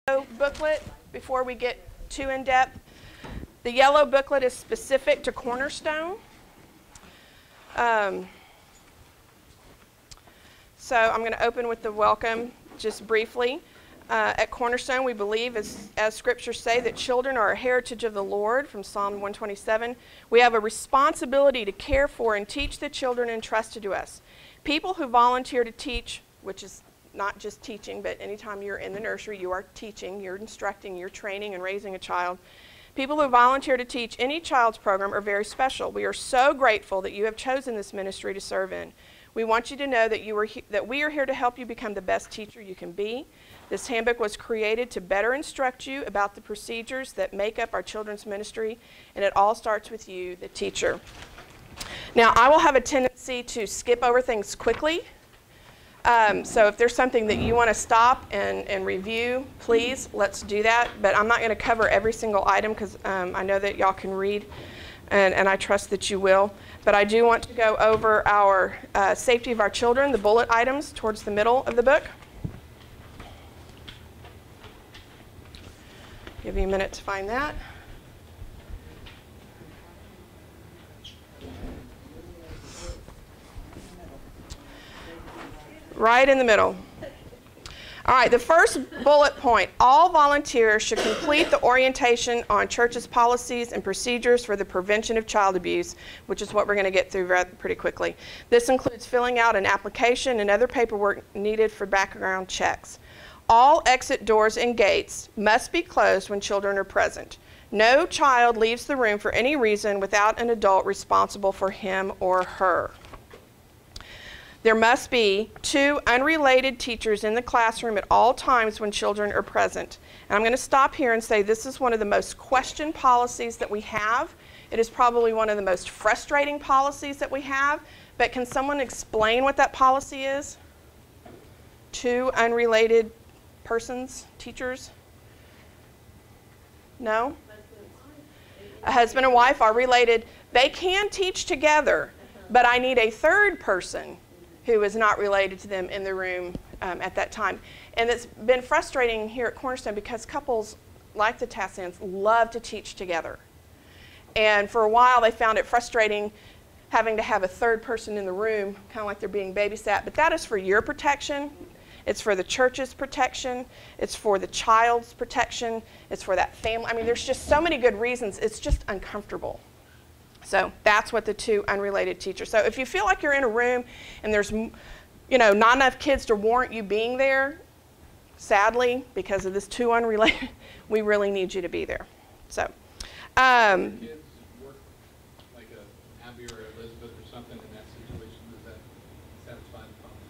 booklet before we get too in-depth. The yellow booklet is specific to Cornerstone. So I'm going to open with the welcome just briefly. At Cornerstone, we believe, as scriptures say, that children are a heritage of the Lord, from Psalm 127. We have a responsibility to care for and teach the children entrusted to us. People who volunteer to teach, which is not just teaching, but anytime you're in the nursery, you are teaching, you're instructing, you're training and raising a child. People who volunteer to teach any child's program are very special. We are so grateful that you have chosen this ministry to serve in. We want you to know that we are here to help you become the best teacher you can be. This handbook was created to better instruct you about the procedures that make up our children's ministry, and it all starts with you, the teacher. Now, I will have a tendency to skip over things quickly. So if there's something that you want to stop and review, please, let's do that. But I'm not going to cover every single item because I know that y'all can read, and I trust that you will. But I do want to go over our safety of our children, the bullet items towards the middle of the book. Give you a minute to find that. Right in the middle. All right, the first bullet point, all volunteers should complete the orientation on church's policies and procedures for the prevention of child abuse, which is what we're going to get through pretty quickly. This includes filling out an application and other paperwork needed for background checks. All exit doors and gates must be closed when children are present. No child leaves the room for any reason without an adult responsible for him or her. There must be 2 unrelated teachers in the classroom at all times when children are present. And I'm going to stop here and say this is one of the most questioned policies that we have. It is probably one of the most frustrating policies that we have. But can someone explain what that policy is? 2 unrelated persons, teachers? No? A husband and wife are related. They can teach together, but I need a third person who is not related to them in the room at that time. And it's been frustrating here at Cornerstone because couples like the Tassans love to teach together. And for a while they found it frustrating having to have a third person in the room, kind of like they're being babysat. But that is for your protection. It's for the church's protection. It's for the child's protection. It's for that family. I mean, there's just so many good reasons. It's just uncomfortable. So that's what the 2 unrelated teachers. So if you feel like you're in a room and there's, not enough kids to warrant you being there, sadly, because of this 2 unrelated, we really need you to be there. So, kids work like a Abby or Elizabeth or something in that situation, does that satisfy the policy?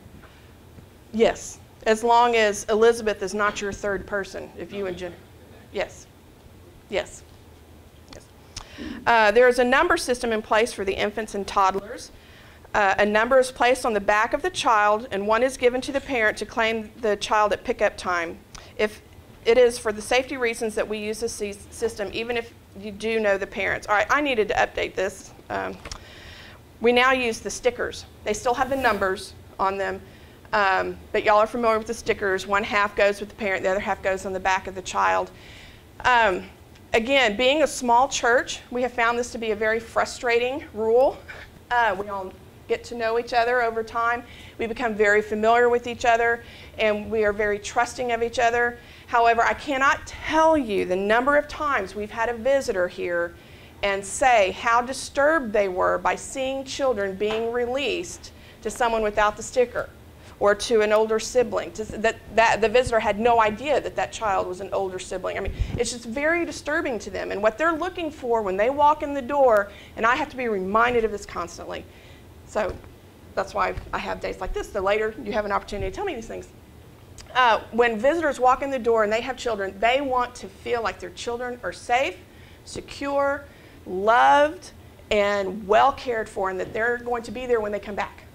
Yes, as long as Elizabeth is not your third person. If you and Jen, yes, yes. There is a number system in place for the infants and toddlers. A number is placed on the back of the child, and one is given to the parent to claim the child at pickup time. If it is for the safety reasons that we use this system, even if you do know the parents. All right, I needed to update this. We now use the stickers. They still have the numbers on them, but y'all are familiar with the stickers. One half goes with the parent, the other half goes on the back of the child. Again, being a small church, we have found this to be a very frustrating rule. We all get to know each other over time. We become very familiar with each other, and we are very trusting of each other. However, I cannot tell you the number of times we've had a visitor here and say how disturbed they were by seeing children being released to someone without the sticker, or to an older sibling, that the visitor had no idea that that child was an older sibling. I mean, it's just very disturbing to them. And what they're looking for when they walk in the door, and I have to be reminded of this constantly. So that's why I have days like this. The later you have an opportunity to tell me these things. When visitors walk in the door and they have children, they want to feel like their children are safe, secure, loved, and well cared for, and that they're going to be there when they come back.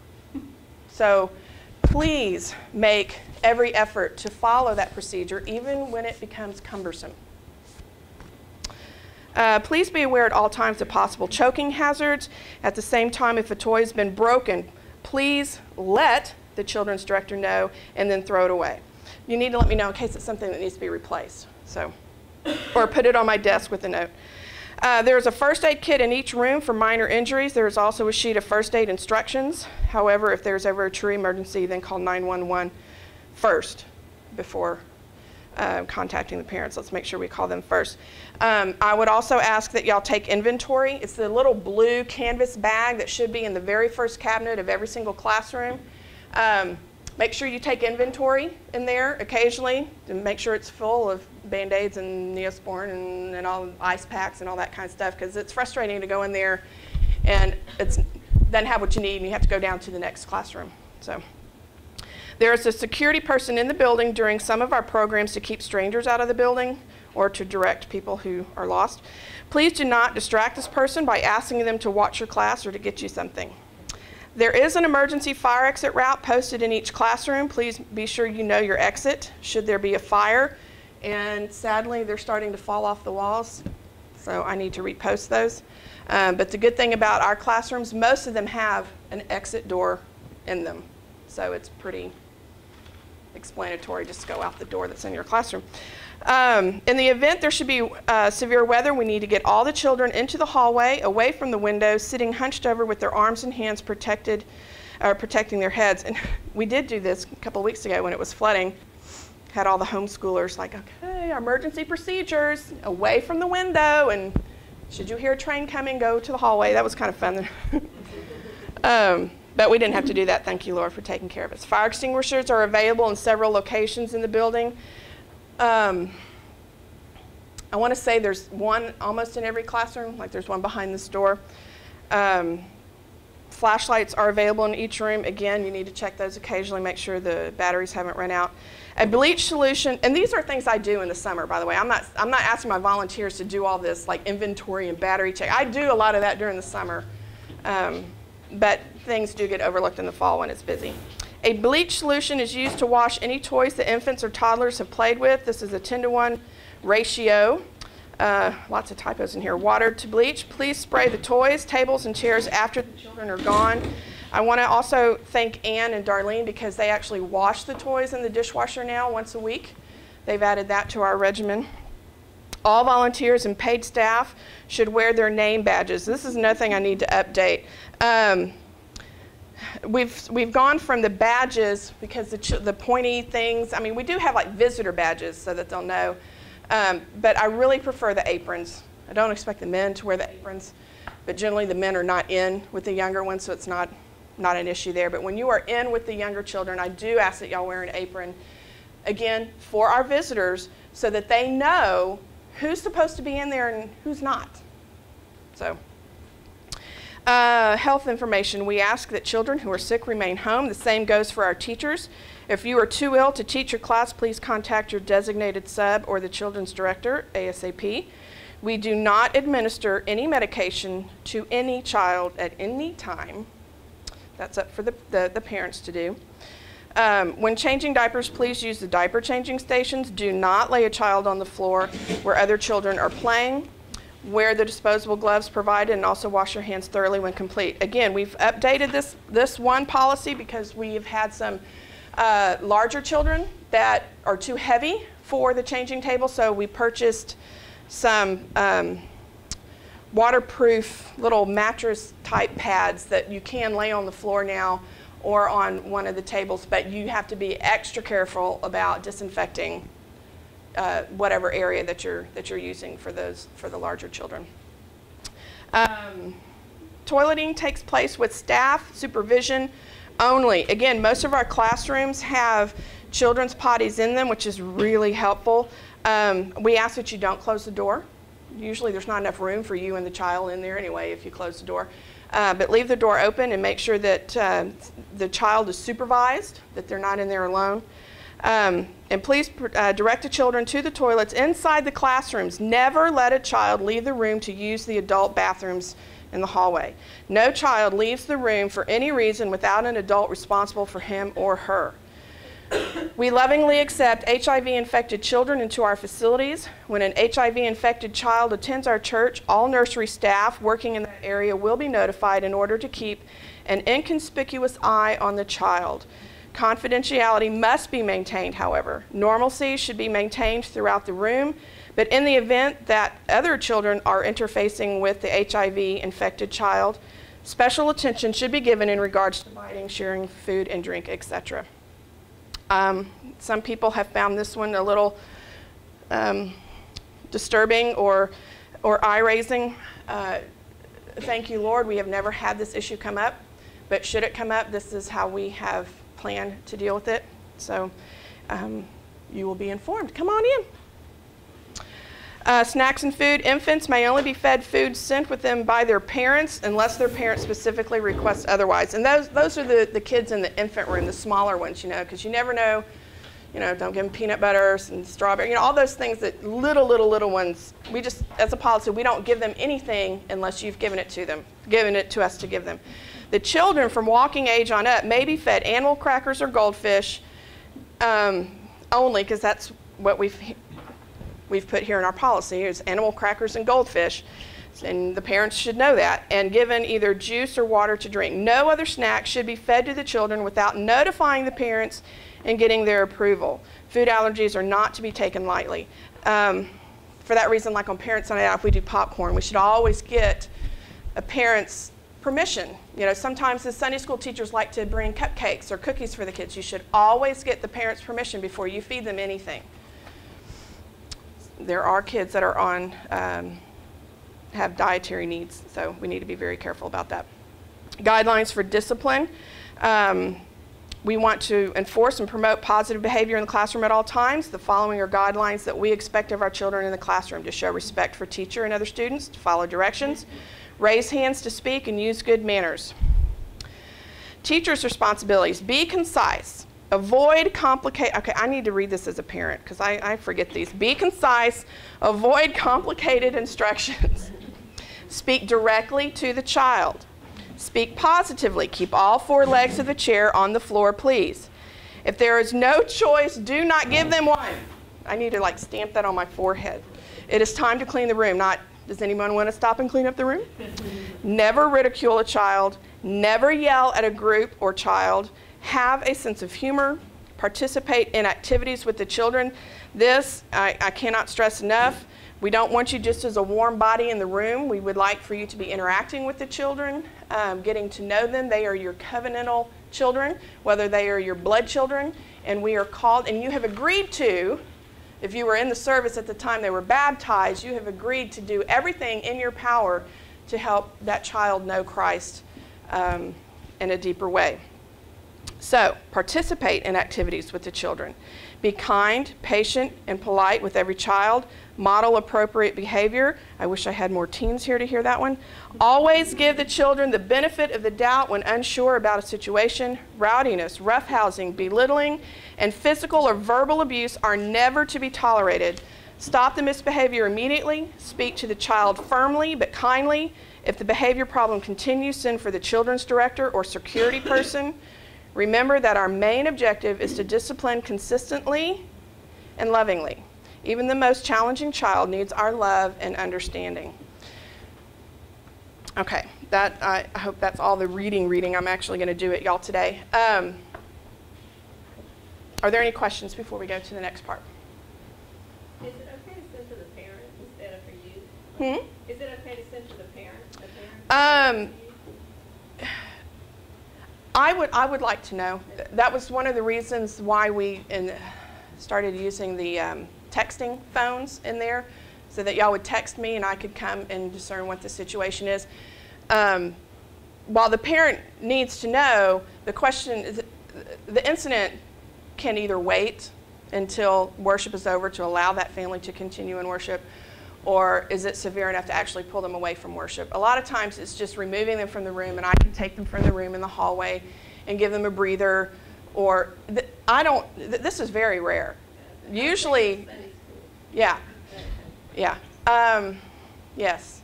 So please make every effort to follow that procedure, even when it becomes cumbersome. Please be aware at all times of possible choking hazards. At the same time, if a toy has been broken, please let the children's director know and then throw it away. you need to let me know in case it's something that needs to be replaced. So, or put it on my desk with a note. There's a first aid kit in each room for minor injuries. There's also a sheet of first aid instructions. However, if there's ever a true emergency, then call 911 first before contacting the parents. Let's make sure we call them first. I would also ask that y'all take inventory. It's the little blue canvas bag that should be in the very first cabinet of every single classroom. Make sure you take inventory in there occasionally to make sure it's full of Band-Aids and Neosporin and all ice packs and all that kind of stuff, because it's frustrating to go in there and it doesn't have what you need and you have to go down to the next classroom. So there is a security person in the building during some of our programs to keep strangers out of the building or to direct people who are lost. Please do not distract this person by asking them to watch your class or to get you something. There is an emergency fire exit route posted in each classroom. Please be sure you know your exit should there be a fire. And sadly, they're starting to fall off the walls, so I need to repost those. But the good thing about our classrooms, most of them have an exit door in them. So it's pretty explanatory. Just go out the door that's in your classroom. In the event there should be severe weather, we need to get all the children into the hallway, away from the windows, sitting hunched over with their arms and hands protecting their heads. And we did do this a couple of weeks ago when it was flooding. Had all the homeschoolers like, okay, emergency procedures, away from the window, and should you hear a train coming, go to the hallway. That was kind of fun. But we didn't have to do that. Thank you, Lord, for taking care of us. Fire extinguishers are available in several locations in the building. I want to say there's one almost in every classroom, like there's one behind this door. Flashlights are available in each room. Again, you need to check those occasionally, make sure the batteries haven't run out. A bleach solution, and these are things I do in the summer, by the way. I'm not asking my volunteers to do all this like inventory and battery check. I do a lot of that during the summer, but things do get overlooked in the fall when it's busy. A bleach solution is used to wash any toys that infants or toddlers have played with. This is a 10-to-1 ratio. Lots of typos in here. Water to bleach. Please spray the toys, tables, and chairs after the children are gone. I want to also thank Ann and Darlene because they actually wash the toys in the dishwasher now once a week. They've added that to our regimen. All volunteers and paid staff should wear their name badges. This is another thing I need to update. We've gone from the badges because the pointy things. I mean, we do have like visitor badges so that they'll know. But I really prefer the aprons. I don't expect the men to wear the aprons, but generally the men are not in with the younger ones, so it's not an issue there. But when you are in with the younger children, I do ask that y'all wear an apron, again, for our visitors so that they know who's supposed to be in there and who's not. So, health information. We ask that children who are sick remain home. The same goes for our teachers. If you are too ill to teach your class, please contact your designated sub or the children's director, ASAP. We do not administer any medication to any child at any time. That's up for the parents to do. When changing diapers, please use the diaper changing stations. Do not lay a child on the floor where other children are playing. Wear the disposable gloves provided and also wash your hands thoroughly when complete. Again, we've updated this one policy because we've had some larger children that are too heavy for the changing table, so we purchased some waterproof little mattress type pads that you can lay on the floor now or on one of the tables, but you have to be extra careful about disinfecting whatever area that you're using for the larger children. Toileting takes place with staff supervision only. Again, most of our classrooms have children's potties in them, which is really helpful. We ask that you don't close the door. Usually there's not enough room for you and the child in there anyway if you close the door. But leave the door open and make sure that the child is supervised, that they're not in there alone. And please direct the children to the toilets inside the classrooms. Never let a child leave the room to use the adult bathrooms in the hallway. No child leaves the room for any reason without an adult responsible for him or her. We lovingly accept HIV-infected children into our facilities. When an HIV-infected child attends our church, all nursery staff working in that area will be notified in order to keep an inconspicuous eye on the child. Confidentiality must be maintained, however. Normalcy should be maintained throughout the room, but in the event that other children are interfacing with the HIV-infected child, special attention should be given in regards to lighting, sharing food and drink, etc. Some people have found this one a little disturbing or eye-raising. Thank you, Lord, we have never had this issue come up, but should it come up, this is how we have planned to deal with it. So you will be informed. Come on in. Snacks and food. Infants may only be fed food sent with them by their parents unless their parents specifically request otherwise. And those are the kids in the infant room, the smaller ones, because you never know, don't give them peanut butters and strawberry, all those things that little ones, we just, as a policy, we don't give them anything unless you've given it to us to give them. The children from walking age on up may be fed animal crackers or goldfish only, because that's what we've put here in our policy is animal crackers and goldfish, and the parents should know that, and given either juice or water to drink. No other snacks should be fed to the children without notifying the parents and getting their approval. Food allergies are not to be taken lightly. For that reason, like on Parents Night Out, if we do popcorn, we should always get a parent's permission. Sometimes the Sunday school teachers like to bring cupcakes or cookies for the kids. You should always get the parents' permission before you feed them anything. There are kids that are on, have dietary needs, so we need to be very careful about that. Guidelines for discipline. We want to enforce and promote positive behavior in the classroom at all times. The following are guidelines that we expect of our children in the classroom: to show respect for teacher and other students, to follow directions, raise hands to speak, and use good manners. Teachers' responsibilities: be concise. Avoid complicate. Okay, I need to read this as a parent because I forget these. Be concise. Avoid complicated instructions. Speak directly to the child. Speak positively. Keep all 4 legs of the chair on the floor, please. If there is no choice, do not give them one. I need to stamp that on my forehead. It is time to clean the room, not, does anyone want to stop and clean up the room? Never ridicule a child. Never yell at a group or child. Have a sense of humor. Participate in activities with the children. This, I cannot stress enough. We don't want you just as a warm body in the room. We would like for you to be interacting with the children, getting to know them. They are your covenantal children, whether they are your blood children, and we are called, and you have agreed to, if you were in the service at the time they were baptized, you have agreed to do everything in your power to help that child know Christ in a deeper way. So, participate in activities with the children. Be kind, patient, and polite with every child. Model appropriate behavior. I wish I had more teens here to hear that one. Always give the children the benefit of the doubt when unsure about a situation. Rowdiness, roughhousing, belittling, and physical or verbal abuse are never to be tolerated. Stop the misbehavior immediately. Speak to the child firmly but kindly. If the behavior problem continues, send for the children's director or security person. Remember that our main objective is to discipline consistently and lovingly. Even the most challenging child needs our love and understanding. Okay, I hope that's all the reading I'm actually going to do at y'all today. Are there any questions before we go to the next part? Is it okay to send to the parent instead of for you? Is it okay to send to the parent? I would like to know. That was one of the reasons why we started using the texting phones in there, so that y'all would text me and I could come and discern what the situation is. While the parent needs to know, the incident can either wait until worship is over to allow that family to continue in worship, or is it severe enough to actually pull them away from worship? A lot of times it's just removing them from the room, and I can take them from the room in the hallway and give them a breather, or this is very rare. Usually, yeah. Yes.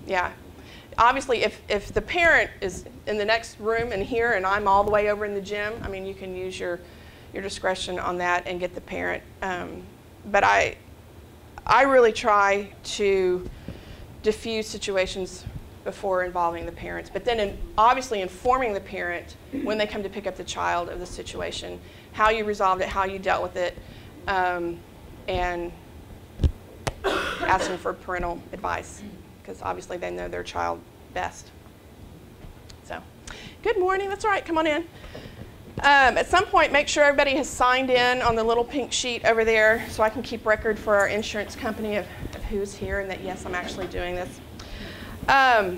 Yeah. Obviously, if the parent is in the next room and here and I'm all the way over in the gym, I mean, you can use your discretion on that and get the parent. But I really try to diffuse situations before involving the parents. But then obviously informing the parent when they come to pick up the child of the situation, how you resolved it, how you dealt with it, and asking for parental advice, because obviously they know their child best. So, good morning. That's all right. Come on in. At some point, make sure everybody has signed in on the little pink sheet over there so I can keep record for our insurance company of who's here and that, yes, I'm actually doing this. All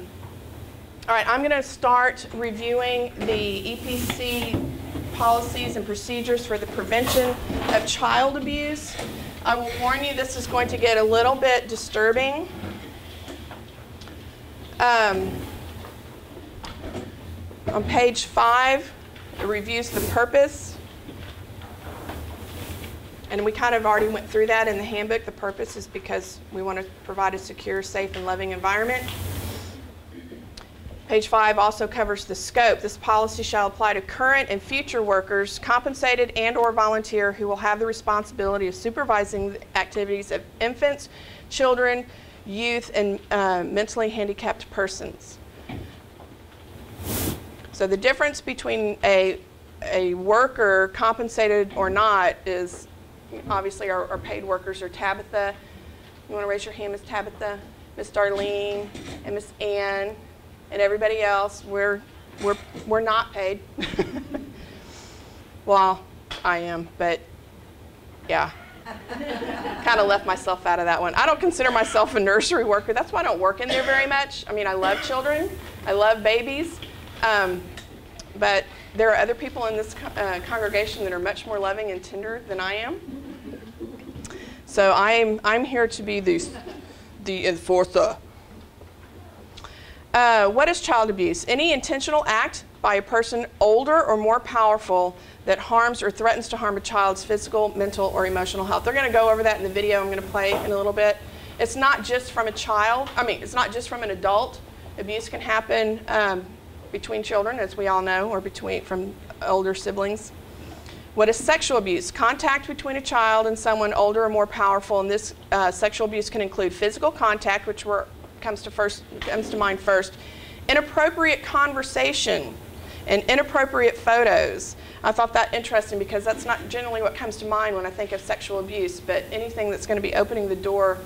right, I'm going to start reviewing the EPC policies and procedures for the prevention of child abuse. I will warn you, this is going to get a little bit disturbing. On page 5, it reviews the purpose. And we kind of already went through that in the handbook. The purpose is because we want to provide a secure, safe, and loving environment. Page 5 also covers the scope. This policy shall apply to current and future workers, compensated and/or volunteer, who will have the responsibility of supervising the activities of infants, children, youth, and mentally handicapped persons. So the difference between a worker, compensated or not, is obviously our paid workers are Tabitha. You want to raise your hand, Miss Tabitha, Miss Darlene, and Miss Ann, and everybody else. We're not paid. Well, I am, but yeah. Kind of left myself out of that one. I don't consider myself a nursery worker. That's why I don't work in there very much. I mean, I love children. I love babies. But there are other people in this congregation that are much more loving and tender than I am. So I'm here to be the enforcer. What is child abuse? Any intentional act by a person older or more powerful that harms or threatens to harm a child's physical, mental, or emotional health. They're going to go over that in the video I'm going to play in a little bit. It's not just from a child. It's not just from an adult. Abuse can happen between children, as we all know, or from older siblings. What is sexual abuse? Contact between a child and someone older or more powerful, and this sexual abuse can include physical contact, which comes to mind first, inappropriate conversation, and inappropriate photos. I thought that interesting because that's not generally what comes to mind when I think of sexual abuse, but anything that's going to be opening the door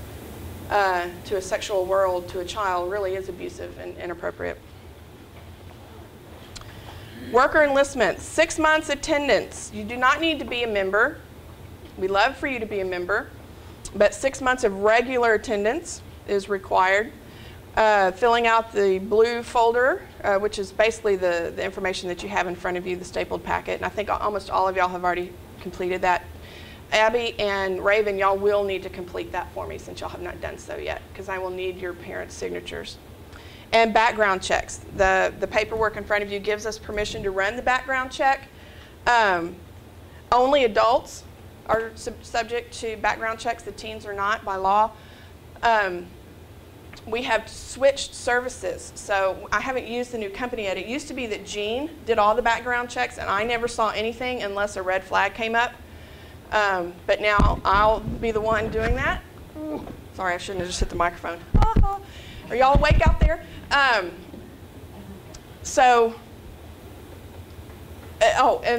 to a sexual world to a child really is abusive and inappropriate. Worker enlistment, 6 months attendance. You do not need to be a member. We love for you to be a member, but 6 months of regular attendance is required. Filling out the blue folder, which is basically the information that you have in front of you, the stapled packet, and I think almost all of y'all have already completed that. Abby and Raven, y'all will need to complete that for me since y'all have not done so yet, because I will need your parents' signatures. And background checks. The paperwork in front of you gives us permission to run the background check. Only adults are subject to background checks. The teens are not by law. We have switched services, so I haven't used the new company yet. It used to be that Jean did all the background checks, and I never saw anything unless a red flag came up. But now I'll be the one doing that. Sorry, I shouldn't have just hit the microphone. Are y'all awake out there? And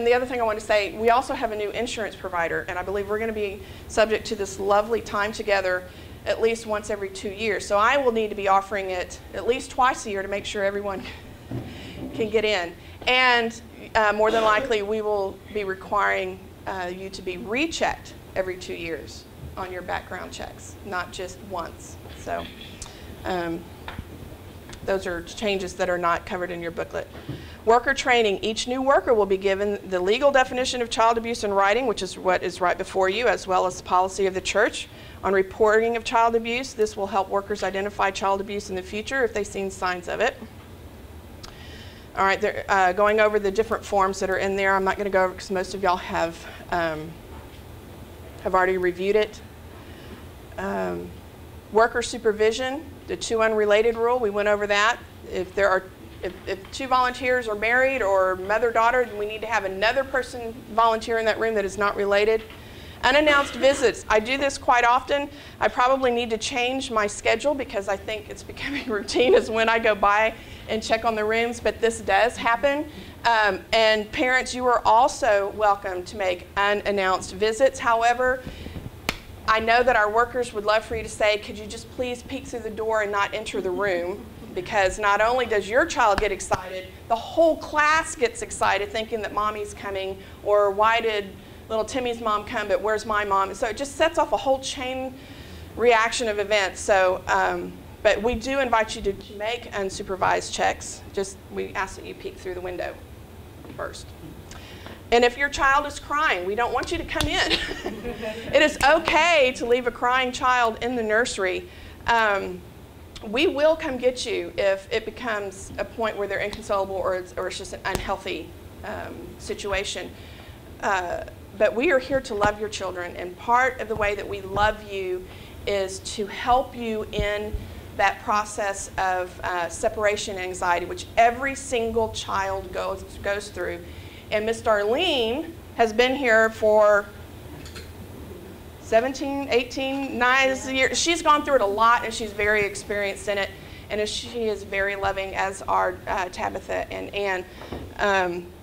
the other thing I want to say, we also have a new insurance provider, and I believe we're going to be subject to this lovely time together at least once every 2 years. So I will need to be offering it at least twice a year to make sure everyone can get in. And more than likely, we will be requiring you to be rechecked every 2 years on your background checks, not just once. So those are changes that are not covered in your booklet. Worker training. Each new worker will be given the legal definition of child abuse in writing, which is what is right before you, as well as the policy of the church on reporting of child abuse. This will help workers identify child abuse in the future if they've seen signs of it. All right, going over the different forms that are in there. I'm not going to go over because most of y'all have already reviewed it. Worker supervision, the 2 unrelated rule, we went over that. If 2 volunteers are married or mother-daughter, then we need to have another person volunteer in that room that is not related. Unannounced visits. I do this quite often. I probably need to change my schedule because I think it's becoming routine is when I go by and check on the rooms, but this does happen. And parents, you are also welcome to make unannounced visits. However, I know that our workers would love for you to say, could you just please peek through the door and not enter the room? Because not only does your child get excited, the whole class gets excited thinking that mommy's coming, or why did little Timmy's mom come, but where's my mom? So it just sets off a whole chain reaction of events. So, but we do invite you to make unsupervised checks. Just we ask that you peek through the window first. And if your child is crying, we don't want you to come in. It is okay to leave a crying child in the nursery. We will come get you if it becomes a point where they're inconsolable or it's just an unhealthy situation. But we are here to love your children, and part of the way that we love you is to help you in that process of separation anxiety, which every single child goes through. And Miss Darlene has been here for 17, 18, 9 years. She's gone through it a lot, and she's very experienced in it. And she is very loving, as are Tabitha and Ann.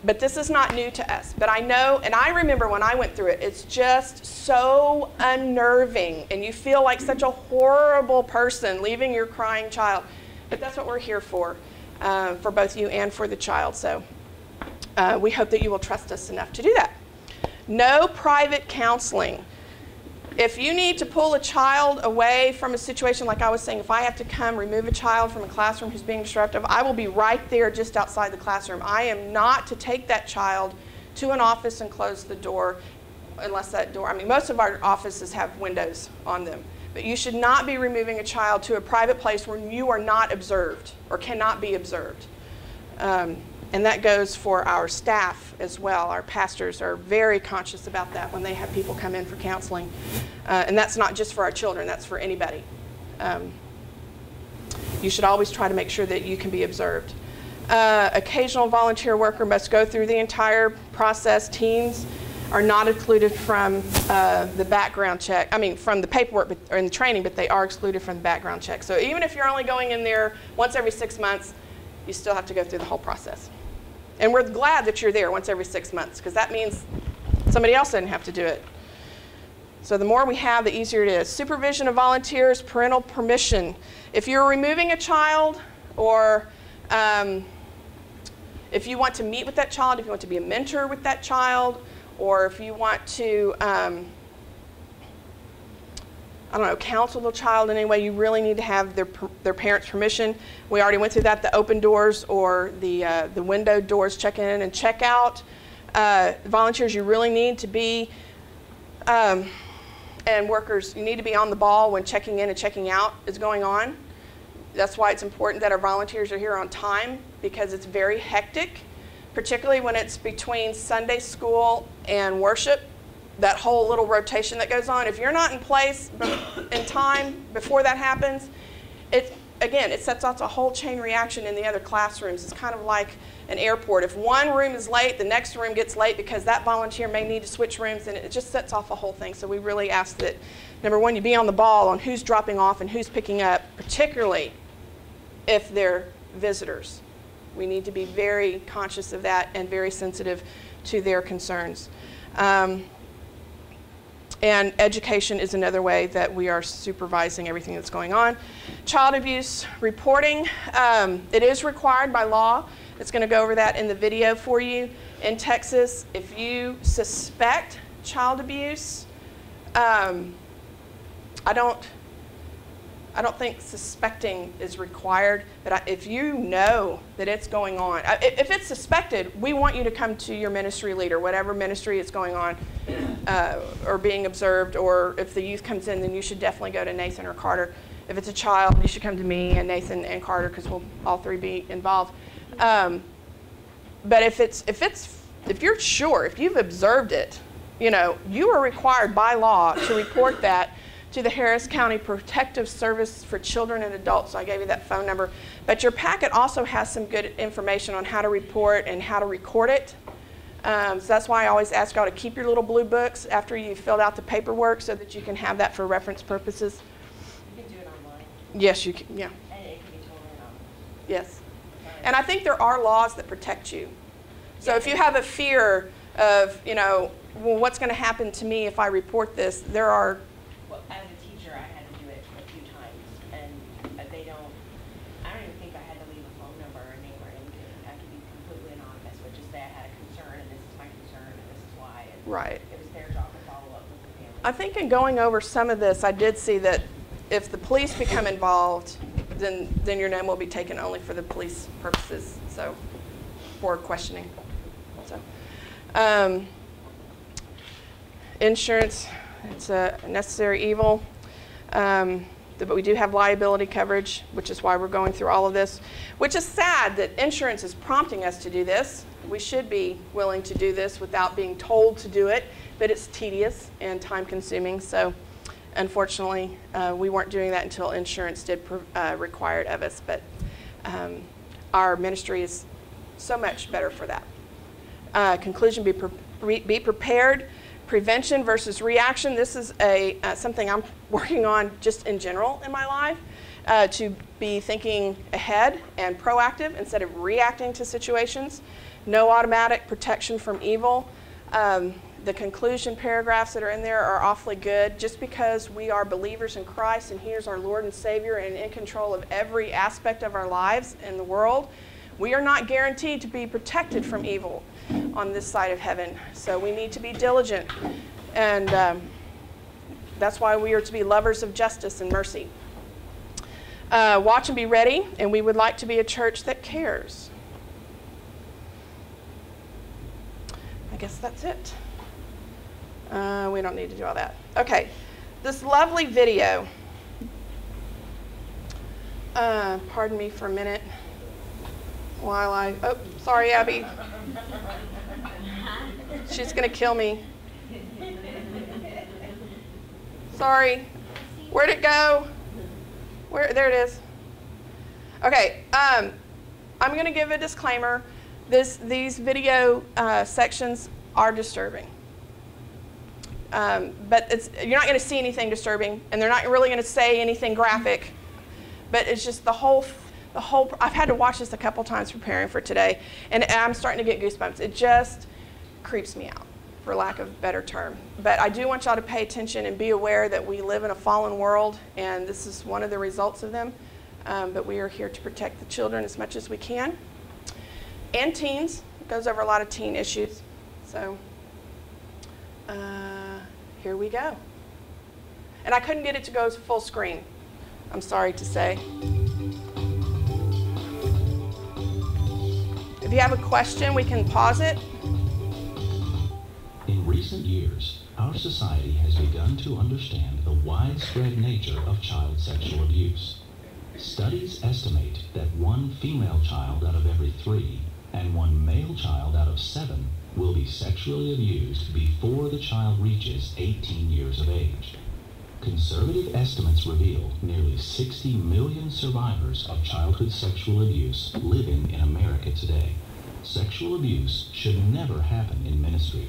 But this is not new to us. But I know, and I remember when I went through it, it's just so unnerving. And you feel like such a horrible person leaving your crying child. But that's what we're here for both you and for the child. So we hope that you will trust us enough to do that. No private counseling. If you need to pull a child away from a situation, like I was saying, if I have to come remove a child from a classroom who's being disruptive, I will be right there just outside the classroom. I am not to take that child to an office and close the door unless that door, I mean, most of our offices have windows on them. But you should not be removing a child to a private place where you are not observed or cannot be observed. And that goes for our staff as well. Our pastors are very conscious about that when they have people come in for counseling. And that's not just for our children, that's for anybody. You should always try to make sure that you can be observed. Occasional volunteer worker must go through the entire process. Teens are not excluded from the background check. I mean, from the paperwork or in the training, but they are excluded from the background check. So even if you're only going in there once every 6 months, you still have to go through the whole process. And we're glad that you're there once every 6 months, because that means somebody else didn't have to do it. So the more we have, the easier it is. Supervision of volunteers, parental permission. If you're removing a child, or if you want to meet with that child, if you want to be a mentor with that child, or if you want to, I don't know, counsel the child in any way, you really need to have their parents' permission. We already went through that, the open doors or the window doors, check in and check out. Volunteers, you really need to be, and workers, you need to be on the ball when checking in and checking out is going on. That's why it's important that our volunteers are here on time, because it's very hectic, particularly when it's between Sunday school and worship. That whole little rotation that goes on. If you're not in place in time before that happens, it sets off a whole chain reaction in the other classrooms. It's kind of like an airport. If one room is late, the next room gets late because that volunteer may need to switch rooms, and it just sets off a whole thing. So we really ask that, number one, you be on the ball on who's dropping off and who's picking up, particularly if they're visitors. We need to be very conscious of that and very sensitive to their concerns. And education is another way that we are supervising everything that's going on. Child abuse reporting, it is required by law. It's going to go over that in the video for you. In Texas, if you suspect child abuse, I don't think suspecting is required, but if you know that it's going on, if it's suspected, we want you to come to your ministry leader, whatever ministry is going on, or being observed, or if the youth comes in, then you should definitely go to Nathan or Carter. If it's a child, you should come to me and Nathan and Carter, because we'll all three be involved. But if you're sure, if you've observed it, you are required by law to report that to the Harris County Protective Service for Children and Adults. So I gave you that phone number. But your packet also has some good information on how to report and how to record it. So that's why I always ask y'all to keep your little blue books after you've filled out the paperwork so that you can have that for reference purposes. You can do it online, Yes, you can. Yeah. and it can be totally anonymous. Yes. And I think there are laws that protect you. So if you have a fear of, well, what's going to happen to me if I report this, there are. Well, as a teacher, I had to do it a few times, and I don't even think I had to leave a phone number or a name or anything. I could be completely anonymous, but just say I had a concern, and this is my concern, and this is why. And Right. it was their job to follow up with the family. I think in going over some of this, I did see that if the police become involved, then your name will be taken only for the police purposes, so for questioning. So, insurance, it's a necessary evil, but we do have liability coverage, which is why we're going through all of this, which is sad that insurance is prompting us to do this. We should be willing to do this without being told to do it, but it's tedious and time-consuming, so unfortunately, we weren't doing that until insurance did require it of us, but our ministry is so much better for that. Conclusion, be prepared. Prevention versus reaction. This is something I'm working on just in general in my life, to be thinking ahead and proactive instead of reacting to situations. No automatic protection from evil. The conclusion paragraphs that are in there are awfully good. Just because we are believers in Christ and He is our Lord and Savior and in control of every aspect of our lives in the world, we are not guaranteed to be protected from evil on this side of heaven. So we need to be diligent. And that's why we are to be lovers of justice and mercy. Watch and be ready. And we would like to be a church that cares. I guess that's it. We don't need to do all that. Okay, this lovely video. Pardon me for a minute while oh, sorry, Abby. She's going to kill me. Sorry. Where'd it go? There it is. Okay, I'm going to give a disclaimer. These video sections are disturbing. But you're not going to see anything disturbing, and they're not really going to say anything graphic. But it's just the whole. I've had to watch this a couple times preparing for today, and I'm starting to get goosebumps. It just creeps me out, for lack of a better term. But I do want y'all to pay attention and be aware that we live in a fallen world, and this is one of the results of them. But we are here to protect the children as much as we can, and teens. It goes over a lot of teen issues. So. Here we go. And I couldn't get it to go full screen, I'm sorry to say. If you have a question, we can pause it. In recent years, our society has begun to understand the widespread nature of child sexual abuse. Studies estimate that one female child out of every 3 and one male child out of 7 will be sexually abused before the child reaches 18 years of age. Conservative estimates reveal nearly 60 million survivors of childhood sexual abuse living in America today. Sexual abuse should never happen in ministry,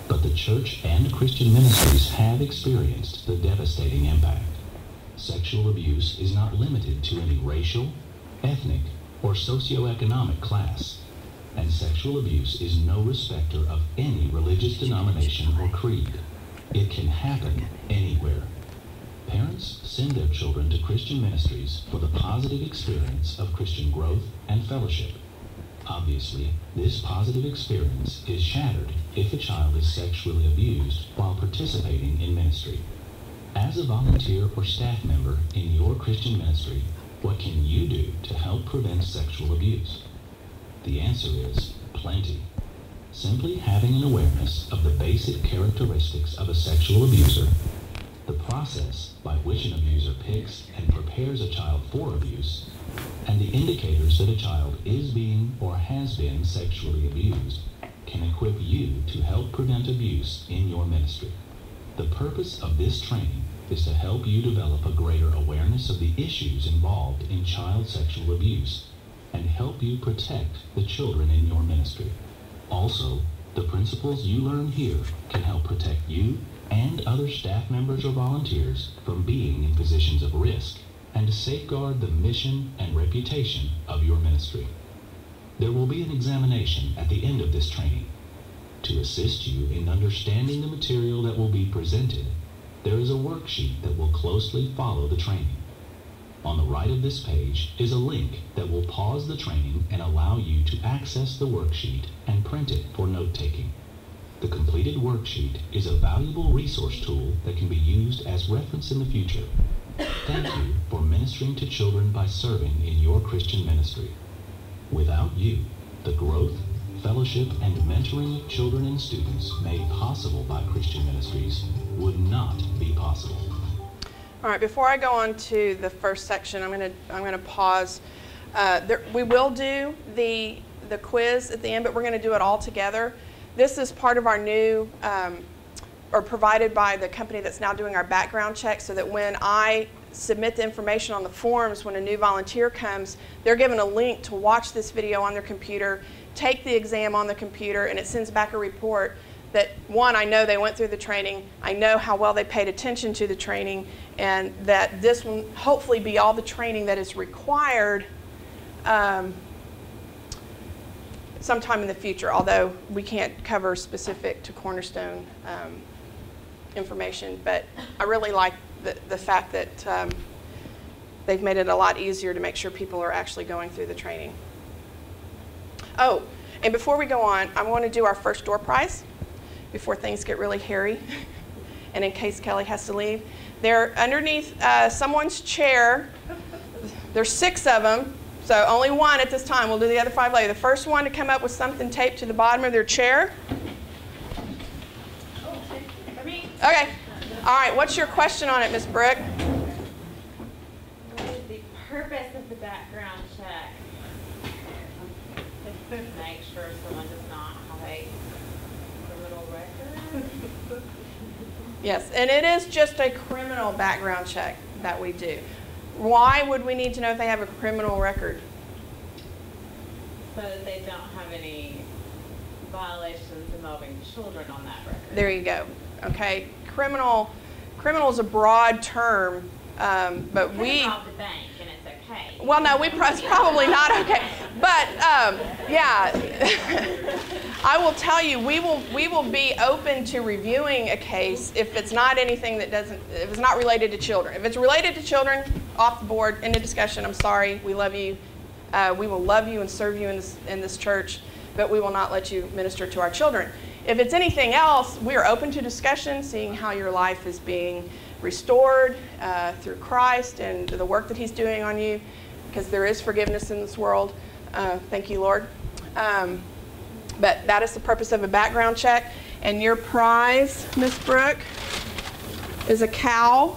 but the church and Christian ministries have experienced the devastating impact. Sexual abuse is not limited to any racial, ethnic, or socioeconomic class. And sexual abuse is no respecter of any religious denomination or creed. It can happen anywhere. Parents send their children to Christian ministries for the positive experience of Christian growth and fellowship. Obviously, this positive experience is shattered if a child is sexually abused while participating in ministry. As a volunteer or staff member in your Christian ministry, what can you do to help prevent sexual abuse? The answer is plenty. Simply having an awareness of the basic characteristics of a sexual abuser, the process by which an abuser picks and prepares a child for abuse, and the indicators that a child is being or has been sexually abused can equip you to help prevent abuse in your ministry. The purpose of this training is to help you develop a greater awareness of the issues involved in child sexual abuse and help you protect the children in your ministry. Also, The principles you learn here can help protect you and other staff members or volunteers from being in positions of risk and to safeguard the mission and reputation of your ministry. There will be an examination at the end of this training. To assist you in understanding the material that will be presented, there is a worksheet that will closely follow the training. On the right of this page is a link that will pause the training and allow you to access the worksheet and print it for note-taking. The completed worksheet is a valuable resource tool that can be used as reference in the future. Thank you for ministering to children by serving in your Christian ministry. Without you, the growth, fellowship, and mentoring of children and students made possible by Christian Ministries would not be possible. All right, before I go on to the first section, I'm going to pause. We will do the quiz at the end, but we're going to do it all together. This is part of our new, or provided by the company that's now doing our background check, so that when I submit the information on the forms, when a new volunteer comes, they're given a link to watch this video on their computer, take the exam on the computer, and it sends back a report that, one, I know they went through the training, I know how well they paid attention to the training, and that this will hopefully be all the training that is required sometime in the future, although we can't cover specific to Cornerstone information. But I really like the fact that they've made it a lot easier to make sure people are actually going through the training. Oh, and before we go on, I want to do our first door prize before things get really hairy and in case Kelly has to leave. They're underneath someone's chair. There's 6 of them, so only one at this time. We'll do the other 5 later. The first one to come up with something taped to the bottom of their chair. Okay. All right, what's your question on it, Miss Brooke? What is the purpose of the background check? Make sure someone does not have a criminal record. Yes, and it is just a criminal background check that we do. Why would we need to know if they have a criminal record? So that they don't have any violations involving children on that record. There you go. Okay, criminal is a broad term, but we. Rob the bank and it's okay. Well, no, it's probably not okay. But yeah, I will tell you, we will be open to reviewing a case if it's not anything that if it's not related to children. If it's related to children, off the board, end of discussion. I'm sorry, we love you. We will love you and serve you in this church, but we will not let you minister to our children. If it's anything else, we are open to discussion, seeing how your life is being restored through Christ and the work that He's doing on you, because there is forgiveness in this world. Thank you, Lord. But that is the purpose of a background check. And your prize, Miss Brooke, is a cow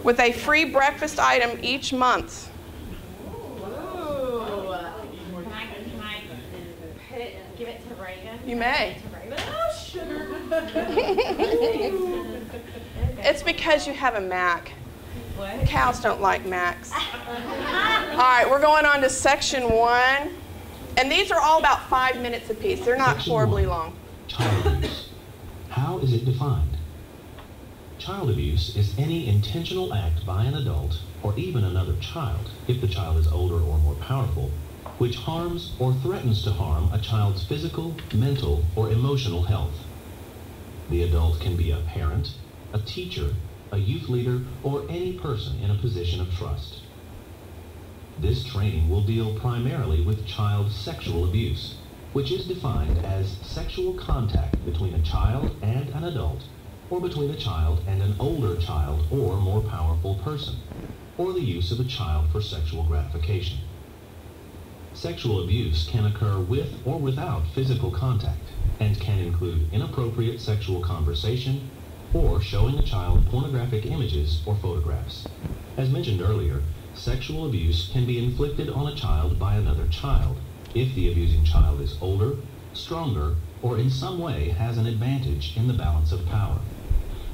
with a free breakfast item each month. Give it to Reagan? You may. Oh, sugar. It's because you have a Mac. What? Cows don't like Macs. All right, we're going on to section 1. And these are all about 5 minutes apiece. They're not Section horribly 1, long. Child abuse. How is it defined? Child abuse is any intentional act by an adult or even another child, if the child is older or more powerful, which harms or threatens to harm a child's physical, mental, or emotional health. The adult can be a parent, a teacher, a youth leader, or any person in a position of trust. This training will deal primarily with child sexual abuse, which is defined as sexual contact between a child and an adult, or between a child and an older child or more powerful person, or the use of a child for sexual gratification. Sexual abuse can occur with or without physical contact and can include inappropriate sexual conversation or showing a child pornographic images or photographs. As mentioned earlier, sexual abuse can be inflicted on a child by another child if the abusing child is older, stronger, or in some way has an advantage in the balance of power.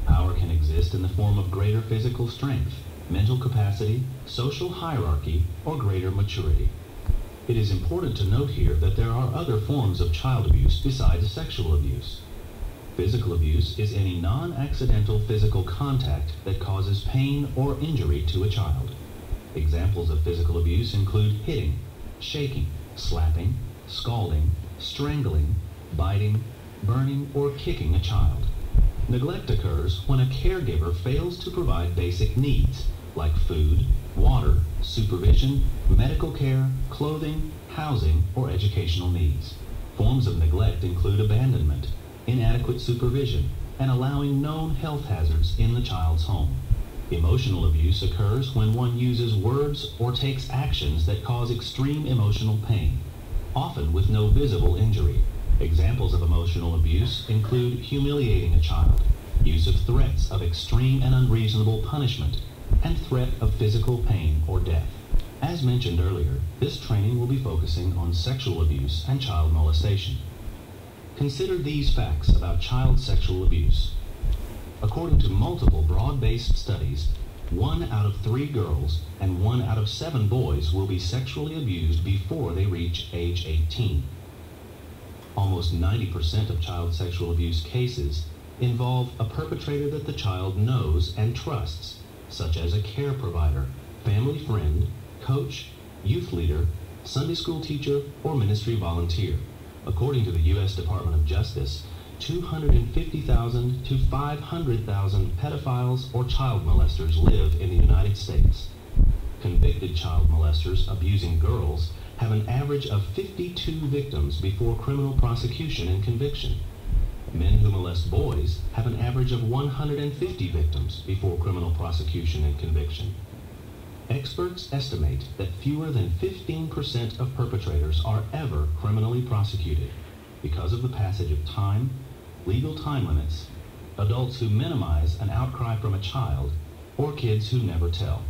Power can exist in the form of greater physical strength, mental capacity, social hierarchy, or greater maturity. It is important to note here that there are other forms of child abuse besides sexual abuse. Physical abuse is any non-accidental physical contact that causes pain or injury to a child. Examples of physical abuse include hitting, shaking, slapping, scalding, strangling, biting, burning, or kicking a child. Neglect occurs when a caregiver fails to provide basic needs like food, water, supervision, medical care, clothing, housing, or educational needs. Forms of neglect include abandonment, inadequate supervision, and allowing known health hazards in the child's home. Emotional abuse occurs when one uses words or takes actions that cause extreme emotional pain, often with no visible injury. Examples of emotional abuse include humiliating a child, use of threats of extreme and unreasonable punishment, and threat of physical pain or death. As mentioned earlier, this training will be focusing on sexual abuse and child molestation. Consider these facts about child sexual abuse. According to multiple broad-based studies, 1 out of 3 girls and 1 out of 7 boys will be sexually abused before they reach age 18. Almost 90% of child sexual abuse cases involve a perpetrator that the child knows and trusts, such as a care provider, family friend, coach, youth leader, Sunday school teacher, or ministry volunteer. According to the U.S. Department of Justice, 250,000 to 500,000 pedophiles or child molesters live in the United States. Convicted child molesters abusing girls have an average of 52 victims before criminal prosecution and conviction. Men who molest boys have an average of 150 victims before criminal prosecution and conviction. Experts estimate that fewer than 15% of perpetrators are ever criminally prosecuted because of the passage of time, legal time limits, adults who minimize an outcry from a child, or kids who never tell.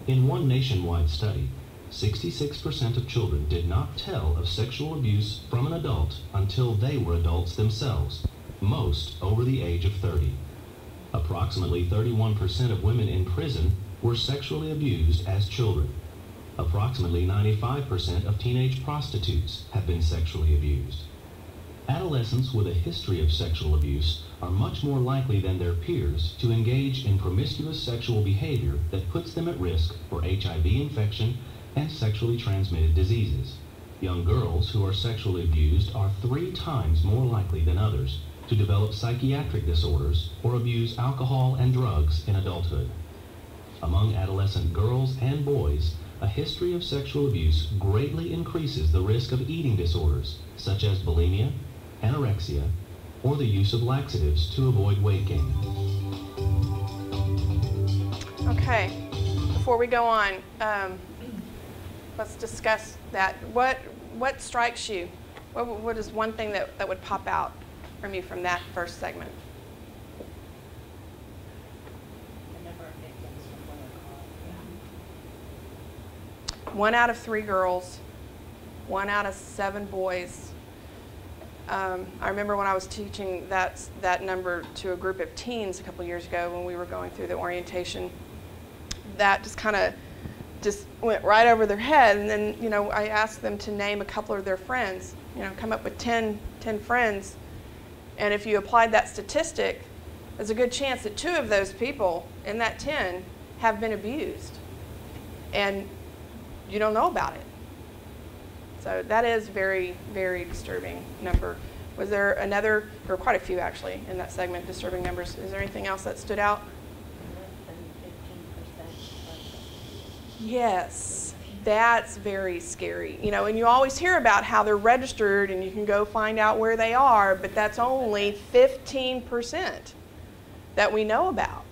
In one nationwide study, 66% of children did not tell of sexual abuse from an adult until they were adults themselves, most over the age of 30. Approximately 31% of women in prison were sexually abused as children. Approximately 95% of teenage prostitutes have been sexually abused. Adolescents with a history of sexual abuse are much more likely than their peers to engage in promiscuous sexual behavior that puts them at risk for HIV infection and sexually transmitted diseases. Young girls who are sexually abused are 3 times more likely than others to develop psychiatric disorders or abuse alcohol and drugs in adulthood. Among adolescent girls and boys, a history of sexual abuse greatly increases the risk of eating disorders such as bulimia, anorexia, or the use of laxatives to avoid weight gain. Okay, before we go on, let's discuss that. What strikes you? What is one thing that would pop out from you from that first segment? The number of victims from what are called. 1 out of 3 girls, 1 out of 7 boys. I remember when I was teaching that number to a group of teens a couple years ago when we were going through the orientation. That just kind of went right over their head, and then I asked them to name a couple of their friends. Come up with 10 friends, and if you applied that statistic, there's a good chance that 2 of those people in that 10 have been abused, and you don't know about it. So that is very, very disturbing number. Was there another? There were quite a few actually in that segment, disturbing numbers. Is there anything else that stood out? Less than 15%. Yes, that's very scary. And you always hear about how they're registered and you can go find out where they are, but that's only 15% that we know about.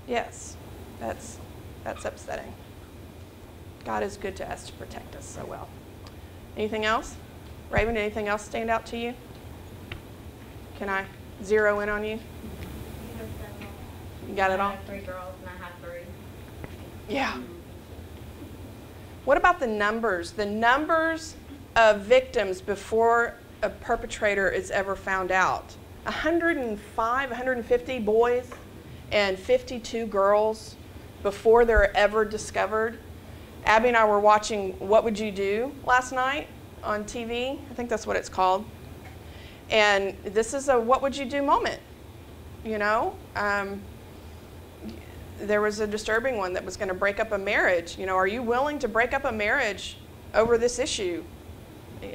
Yes, that's upsetting. God is good to us to protect us so well. Anything else? Raven, anything else stand out to you? Can I zero in on you? You got it all? I have 3 girls and I have 3. Yeah. What about the numbers? The numbers of victims before a perpetrator is ever found out. 105, 150 boys and 52 girls before they're ever discovered. Abby and I were watching What Would You Do last night on TV. I think that's what it's called. And this is a what would you do moment, you know? There was a disturbing one that was going to break up a marriage. You know, are you willing to break up a marriage over this issue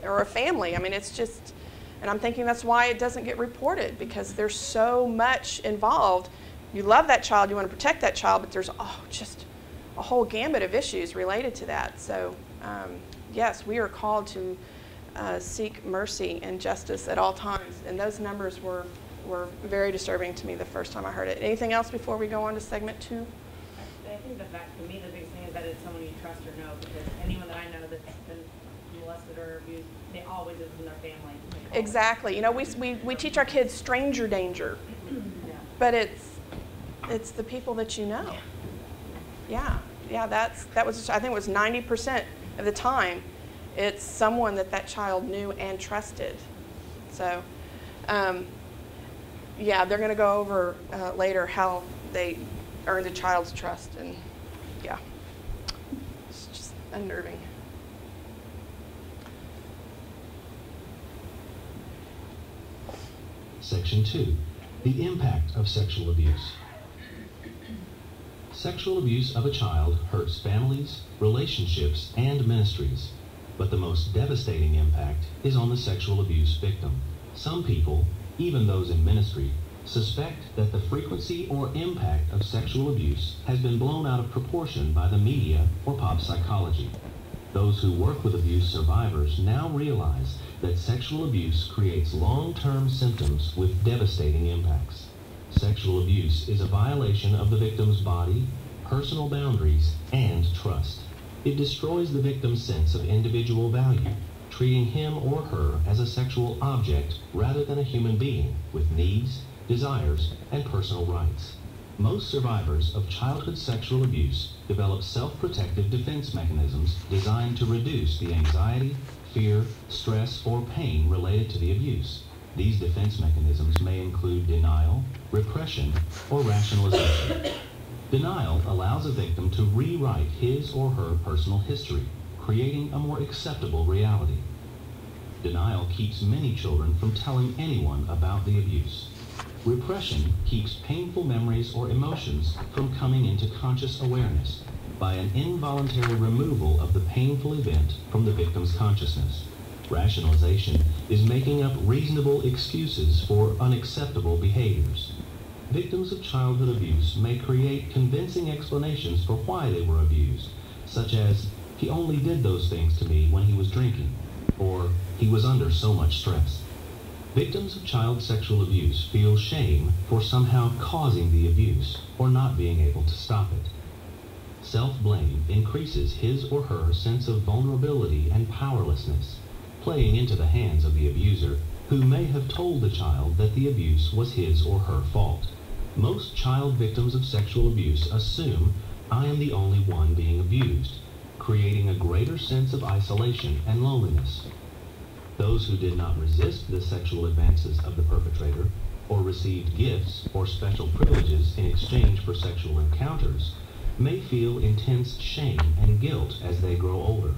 or a family? I mean, it's just, and I'm thinking that's why it doesn't get reported, because there's so much involved. You love that child, you want to protect that child, but there's just a whole gamut of issues related to that. So, yes, we are called to seek mercy and justice at all times, and those numbers were very disturbing to me the first time I heard it. Anything else before we go on to segment 2? I think the fact, for me, the biggest thing is that it's someone you trust or know, because anyone that I know that's been molested or abused, they always is in their family. Exactly. You know, we teach our kids stranger danger, Yeah. but it's the people that you know. Yeah, that was, I think it was 90% of the time, it's someone that child knew and trusted. So, yeah, they're going to go over later how they earned a child's trust, and yeah, it's just unnerving. Section 2, the impact of sexual abuse. Sexual abuse of a child hurts families, relationships, and ministries, but the most devastating impact is on the sexual abuse victim. Some people, even those in ministry, suspect that the frequency or impact of sexual abuse has been blown out of proportion by the media or pop psychology. Those who work with abuse survivors now realize that sexual abuse creates long-term symptoms with devastating impacts. Sexual abuse is a violation of the victim's body, personal boundaries, and trust. It destroys the victim's sense of individual value, treating him or her as a sexual object rather than a human being with needs, desires, and personal rights. Most survivors of childhood sexual abuse develop self-protective defense mechanisms designed to reduce the anxiety, fear, stress, or pain related to the abuse. These defense mechanisms may include denial, repression, or rationalization. Denial allows a victim to rewrite his or her personal history, creating a more acceptable reality. Denial keeps many children from telling anyone about the abuse. Repression keeps painful memories or emotions from coming into conscious awareness by an involuntary removal of the painful event from the victim's consciousness. Rationalization is making up reasonable excuses for unacceptable behaviors. Victims of childhood abuse may create convincing explanations for why they were abused, such as, "He only did those things to me when he was drinking," or "He was under so much stress." Victims of child sexual abuse feel shame for somehow causing the abuse or not being able to stop it. Self-blame increases his or her sense of vulnerability and powerlessness, playing into the hands of the abuser, who may have told the child that the abuse was his or her fault. Most child victims of sexual abuse assume, "I am the only one being abused," creating a greater sense of isolation and loneliness. Those who did not resist the sexual advances of the perpetrator, or received gifts or special privileges in exchange for sexual encounters, may feel intense shame and guilt as they grow older.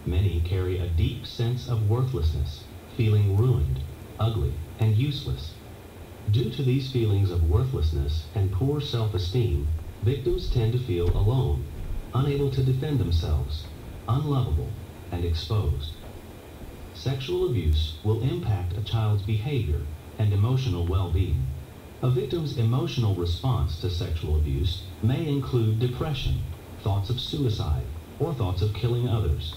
Many carry a deep sense of worthlessness, feeling ruined, ugly, and useless. Due to these feelings of worthlessness and poor self-esteem, victims tend to feel alone, unable to defend themselves, unlovable, and exposed. Sexual abuse will impact a child's behavior and emotional well-being. A victim's emotional response to sexual abuse may include depression, thoughts of suicide, or thoughts of killing others.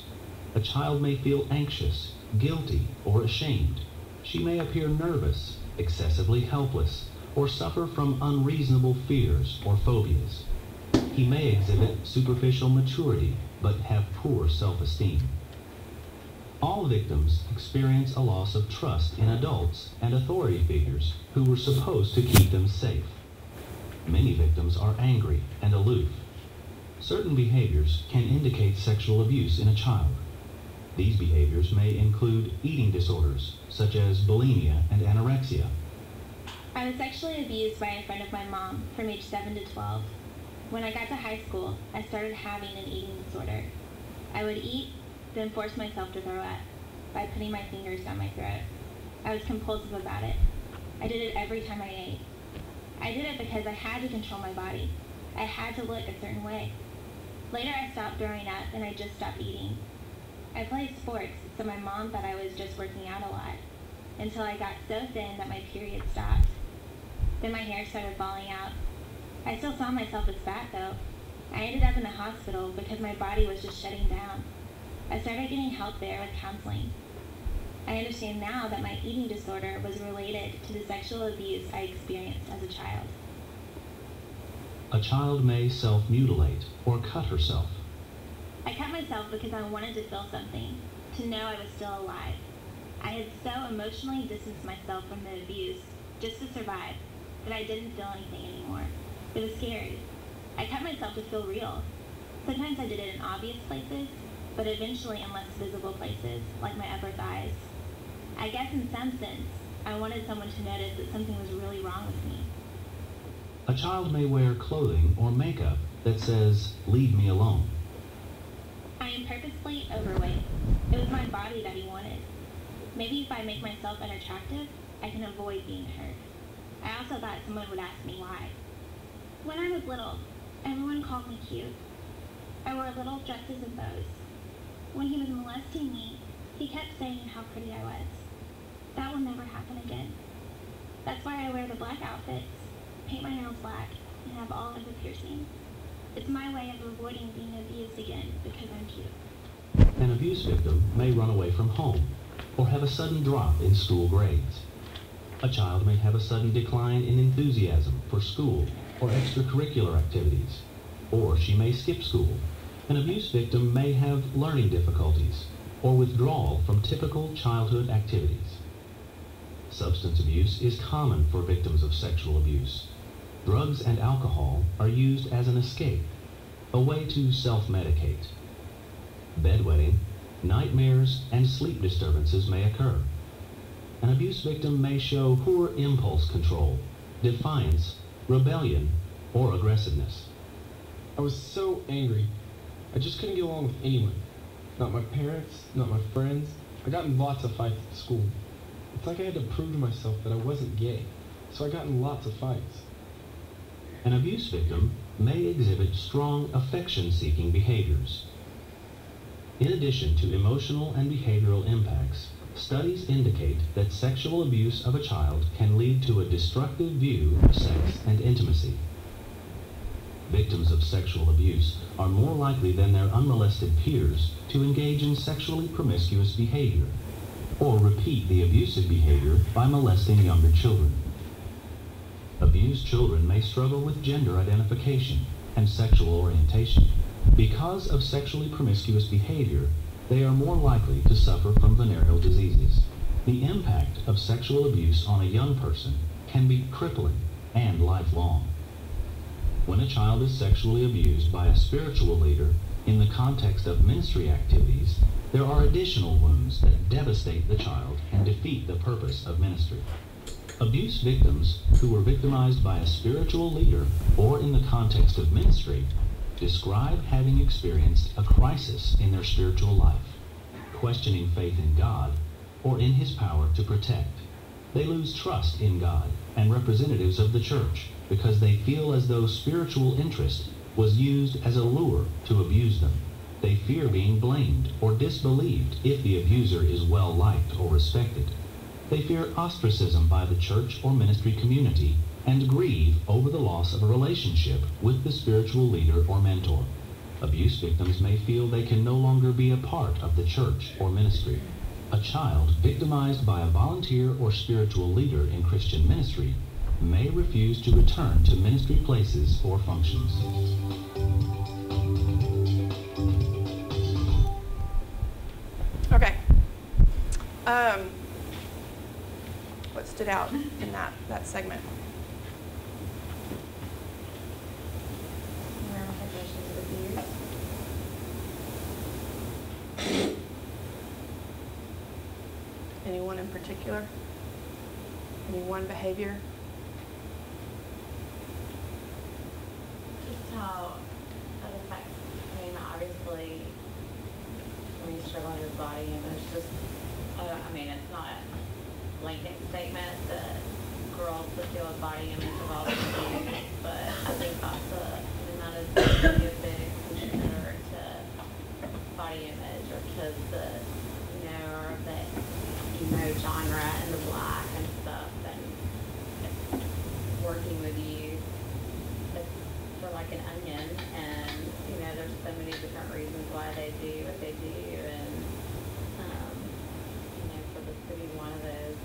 A child may feel anxious, guilty, or ashamed. She may appear nervous, excessively helpless, or suffer from unreasonable fears or phobias. He may exhibit superficial maturity, but have poor self-esteem. All victims experience a loss of trust in adults and authority figures who were supposed to keep them safe. Many victims are angry and aloof. Certain behaviors can indicate sexual abuse in a child. These behaviors may include eating disorders, such as bulimia and anorexia. I was sexually abused by a friend of my mom from age 7 to 12. When I got to high school, I started having an eating disorder. I would eat, then force myself to throw up by putting my fingers down my throat. I was compulsive about it. I did it every time I ate. I did it because I had to control my body. I had to look a certain way. Later, I stopped throwing up and I just stopped eating. I played sports, so my mom thought I was just working out a lot, until I got so thin that my period stopped. Then my hair started falling out. I still saw myself as fat, though. I ended up in the hospital because my body was just shutting down. I started getting help there with counseling. I understand now that my eating disorder was related to the sexual abuse I experienced as a child. A child may self-mutilate or cut herself. I cut myself because I wanted to feel something, to know I was still alive. I had so emotionally distanced myself from the abuse, just to survive, that I didn't feel anything anymore. It was scary. I cut myself to feel real. Sometimes I did it in obvious places, but eventually in less visible places, like my upper thighs. I guess in some sense, I wanted someone to notice that something was really wrong with me. A child may wear clothing or makeup that says, "Leave me alone." I am purposefully overweight. It was my body that he wanted. Maybe if I make myself unattractive, I can avoid being hurt. I also thought someone would ask me why. When I was little, everyone called me cute. I wore little dresses and bows. When he was molesting me, he kept saying how pretty I was. That will never happen again. That's why I wear the black outfits, paint my nails black, and have all of the piercings. It's my way of avoiding being abused again because I'm cute. An abuse victim may run away from home or have a sudden drop in school grades. A child may have a sudden decline in enthusiasm for school or extracurricular activities, or she may skip school. An abuse victim may have learning difficulties or withdrawal from typical childhood activities. Substance abuse is common for victims of sexual abuse. Drugs and alcohol are used as an escape, a way to self-medicate. Bedwetting, nightmares, and sleep disturbances may occur. An abuse victim may show poor impulse control, defiance, rebellion, or aggressiveness. I was so angry. I just couldn't get along with anyone. Not my parents, not my friends. I got in lots of fights at school. It's like I had to prove to myself that I wasn't gay, so I got in lots of fights. An abuse victim may exhibit strong affection-seeking behaviors. In addition to emotional and behavioral impacts, studies indicate that sexual abuse of a child can lead to a destructive view of sex and intimacy. Victims of sexual abuse are more likely than their unmolested peers to engage in sexually promiscuous behavior or repeat the abusive behavior by molesting younger children. Abused children may struggle with gender identification and sexual orientation. Because of sexually promiscuous behavior, they are more likely to suffer from venereal diseases. The impact of sexual abuse on a young person can be crippling and lifelong. When a child is sexually abused by a spiritual leader in the context of ministry activities, there are additional wounds that devastate the child and defeat the purpose of ministry. Abuse victims who were victimized by a spiritual leader or in the context of ministry describe having experienced a crisis in their spiritual life, questioning faith in God or in His power to protect. They lose trust in God and representatives of the church because they feel as though spiritual interest was used as a lure to abuse them. They fear being blamed or disbelieved if the abuser is well liked or respected. They fear ostracism by the church or ministry community and grieve over the loss of a relationship with the spiritual leader or mentor. Abuse victims may feel they can no longer be a part of the church or ministry. A child victimized by a volunteer or spiritual leader in Christian ministry may refuse to return to ministry places or functions. Okay. What stood out in that segment? Manifestations of abuse. Anyone in particular? Any one behavior? Just how how that affects, I mean, obviously, when he's struggling with body image, just, I mean, it's not a blanket statement that girls that deal with body image have always used, but I think that's that is definitely a big contributor to body image, or kids that, you know, are of the emo genre and the black and stuff, and working with you, they're like an onion, and, you know, there's so many different reasons why they do what they do, and, you know, for this to be one of those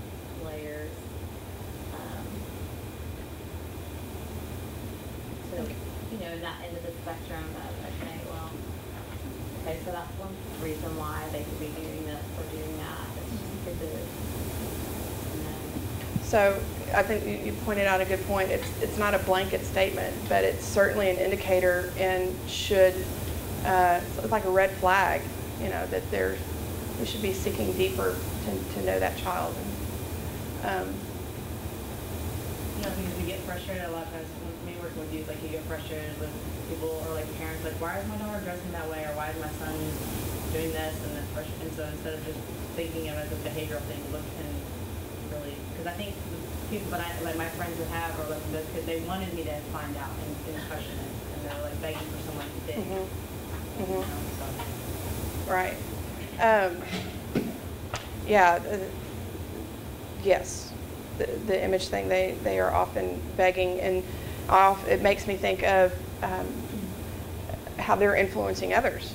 layers, so, you know, that end of the spectrum of, okay, well, okay, so that's one reason why they could be doing this or doing that. It's just because it, you know. So I think you pointed out a good point. It's not a blanket statement, but it's certainly an indicator, and should, it's like a red flag, you know, that we should be seeking deeper to know that child. And, you know, because we get frustrated a lot of times when me working with youth, like you get frustrated with people or like parents, like, why is my daughter dressing that way, or why is my son doing this, and then and so instead of just thinking of it as a behavioral thing, look and really, because I think the people that like my friends that have or listen to this, because they wanted me to find out and question it, and they're like begging for someone to dig. You know, so. right. Yeah. Yes. The image thing, they are often begging, and it makes me think of how they're influencing others,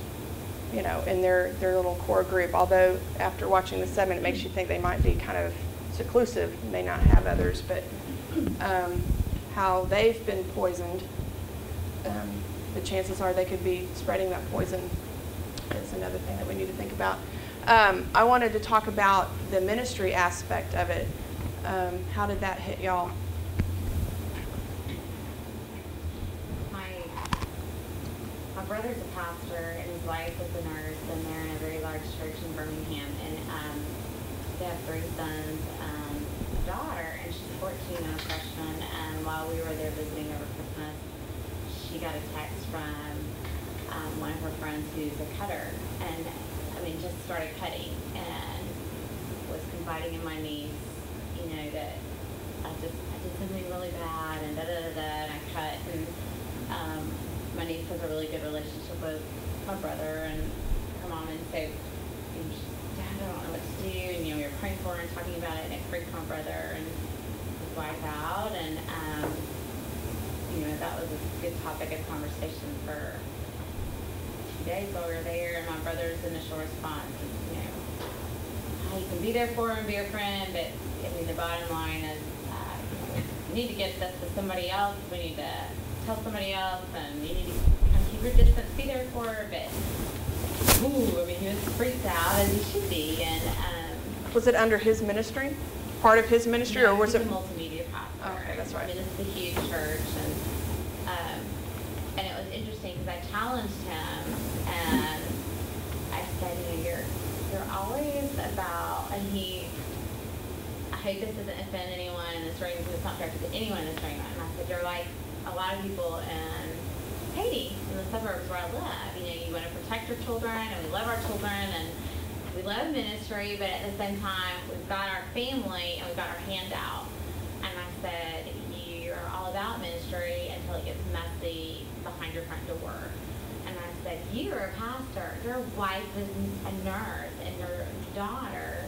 you know, in their little core group. Although after watching the 7, it makes you think they might be kind of seclusive, may not have others, but how they've been poisoned, the chances are they could be spreading that poison. Is another thing that we need to think about. I wanted to talk about the ministry aspect of it. How did that hit y'all? My brother's a pastor, and his wife is a nurse, and they're in a very large church in Birmingham, and they have 3 sons, a daughter, and she's 14 and a freshman, and while we were there visiting over Christmas, she got a text from one of her friends who's a cutter, and I mean, just started cutting, and was confiding in my niece, you know, that I did something really bad, and and I cut, and my niece has a really good relationship with my brother and her mom, and so, you know, she's, Dad, I don't know what to do, and, you know, we were praying for her and talking about it, and it freaked my brother and his wife out, and, you know, that was a good topic of conversation for 2 days while we were there, and my brother's initial response is, you know, you can be there for him, be a friend, but I mean, the bottom line is you need to get this to somebody else. We need to tell somebody else, and you need to kind of keep your distance, be there for her. But ooh, I mean, he was freaked out, as he should be. And was it under his ministry, part of his ministry, no, or was it a multimedia pastor? Oh, okay, that's right. I mean, it's a huge church, and it was interesting because I challenged him, and I said, you know, you're always about, and I hope this doesn't offend anyone in this room, because it's not directed to anyone in this room. And I said, you're like a lot of people in Haiti, in the suburbs where I live. You know, you want to protect your children, and we love our children, and we love ministry, but at the same time, we've got our family, and we've got our hand out. And I said, you're all about ministry until it gets messy behind your front door. And I said, you're a pastor, your wife is a nurse, and your daughter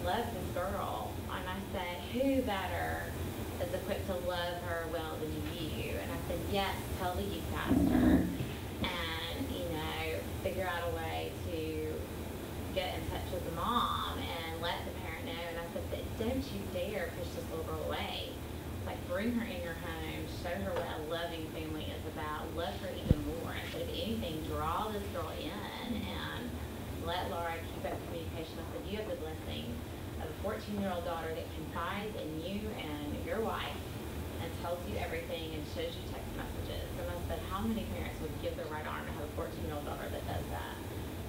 loves this girl. And I said, who better is equipped to love her well than you? And I said, yes, tell the youth pastor, and, you know, figure out a way to get in touch with the mom and let the parent know. And I said, but don't you dare push this little girl away. Like, bring her in your home, show her what a loving family is about, love her even more. I said, if anything, draw this girl in and let Laura keep up communication. I said, you have the blessing of a 14-year-old daughter that confides in you and your wife and tells you everything and shows you text messages. And I said, how many parents would give their right arm to have a 14-year-old daughter that does that?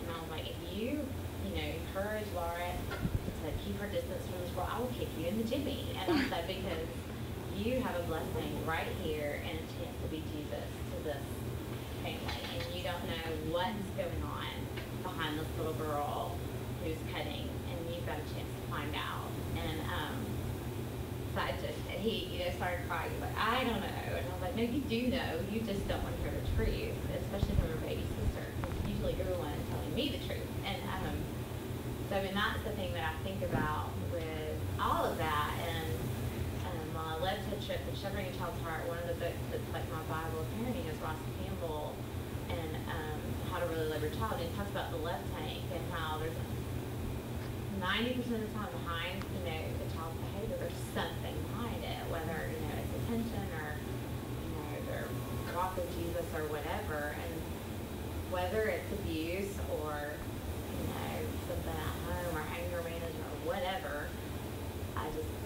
And I was like, if you encourage Laura to keep her distance from this girl, I will kick you in the jimmy. And I said, because you have a blessing right here and a chance to be Jesus to this what's going on behind this little girl who's cutting, and you've got a chance to find out. And so he, started crying. He's like, I don't know. And I was like, no, you do know. You just don't want to hear the truth, especially from your baby sister. Because usually you're the one telling me the truth. And so, that's the thing that I think about with all of that. And while I led to a trip with Shepherding a Child's Heart, one of the books that's like my Bible of parenting is Ross Campbell and How to Really Love Your Child. And he talks about the love tank and how there's 90% of the time behind, the child's behavior, there's something behind it, whether, it's attention or, their walk with Jesus or whatever. And whether it's abuse or, something at home or anger management or whatever,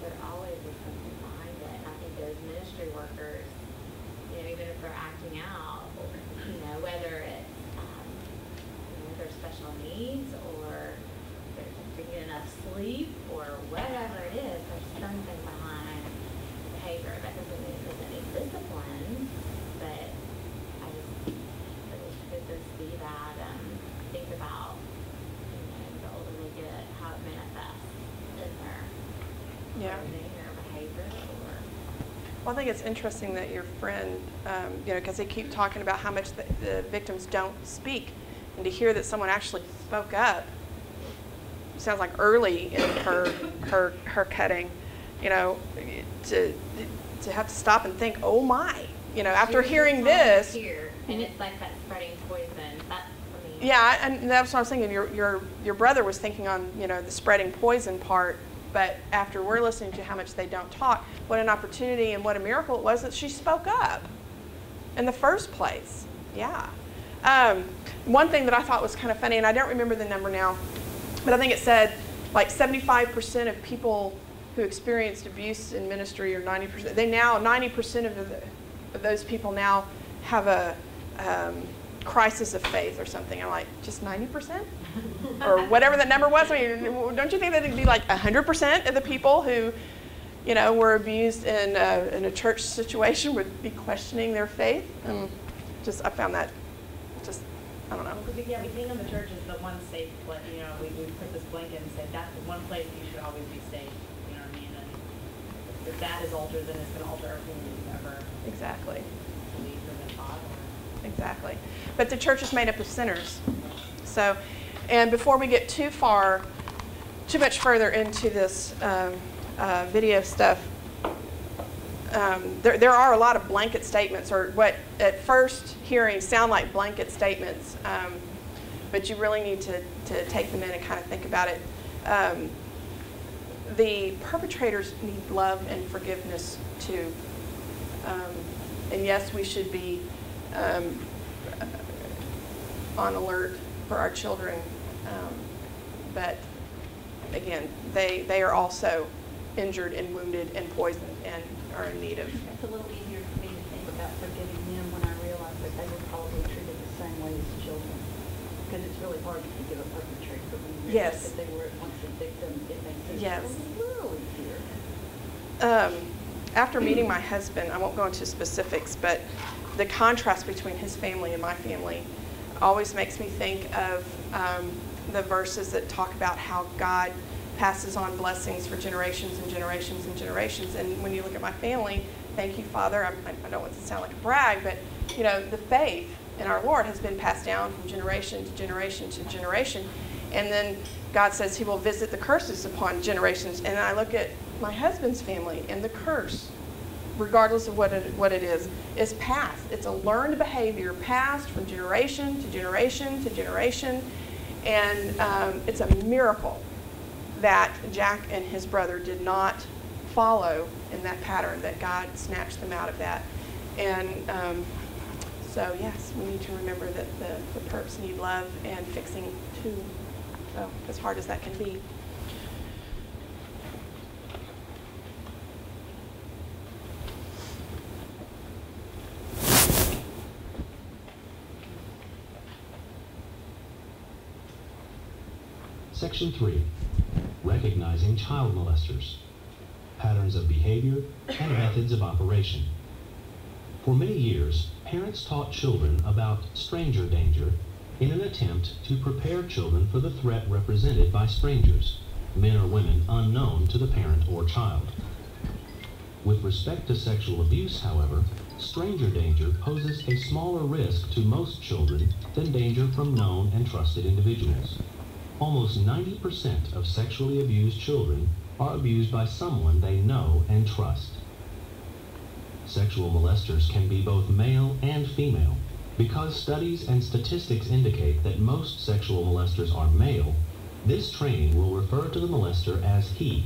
there always is something behind it. And I think as ministry workers, even if they're acting out, whether it's, their special needs or they're getting enough sleep or whatever it is, there's something behind behavior. That doesn't mean there's any discipline, but it's good to see that and think about, the older they get, how it manifests in their behavior or. Well, I think it's interesting that your friend, because they keep talking about how much the victims don't speak, and to hear that someone actually spoke up. Sounds like early in her cutting, to have to stop and think, oh my, after hearing this. And it's like that spreading poison. Yeah, and that's what I was thinking. Your brother was thinking on the spreading poison part, but after we're listening to how much they don't talk, what an opportunity and what a miracle it was that she spoke up in the first place. Yeah. One thing that I thought was kind of funny, and I don't remember the number now, but I think it said like 75% of people who experienced abuse in ministry, or 90%, 90% of those people now have a crisis of faith or something. I'm like, just 90%? Or whatever that number was. I mean, don't you think that it'd be like 100% of the people who, were abused in a church situation would be questioning their faith? And I found that I don't know. Yeah, we think of the church as the one safe place. We put this blanket and said that's the one place you should always be safe. You know what I mean? And if that is altered, then it's going to alter everything you've ever exactly believed or been taught. Exactly. But the church is made up of sinners. So, and before we get too much further into this video stuff, there are a lot of blanket statements, or what at first hearing sound like blanket statements, but you really need to take them in and kind of think about it. The perpetrators need love and forgiveness too. And yes, we should be on alert for our children, but again, they are also injured and wounded and poisoned and are in need of. It's a little easier for me to think about forgiving them when I realize that they were probably treated the same way as children. Because it's really hard to forgive a perpetrator, but when you realize that they were once a victim, it makes it a little easier. After meeting my husband, I won't go into specifics, but the contrast between his family and my family always makes me think of the verses that talk about how God passes on blessings for generations and generations and generations. And when you look at my family, thank you, Father. I don't want it to sound like a brag, but the faith in our Lord has been passed down from generation to generation to generation. And then God says He will visit the curses upon generations. And I look at my husband's family, and the curse, regardless of what it is passed. It's a learned behavior passed from generation to generation to generation. And it's a miracle that Jack and his brother did not follow in that pattern, that God snatched them out of that. And so, yes, we need to remember that the perps need love and fixing too, so as hard as that can be. Section 3, recognizing child molesters, patterns of behavior, and methods of operation. For many years, parents taught children about stranger danger in an attempt to prepare children for the threat represented by strangers, men or women unknown to the parent or child. With respect to sexual abuse, however, stranger danger poses a smaller risk to most children than danger from known and trusted individuals. Almost 90% of sexually abused children are abused by someone they know and trust. Sexual molesters can be both male and female. Because studies and statistics indicate that most sexual molesters are male, this training will refer to the molester as he.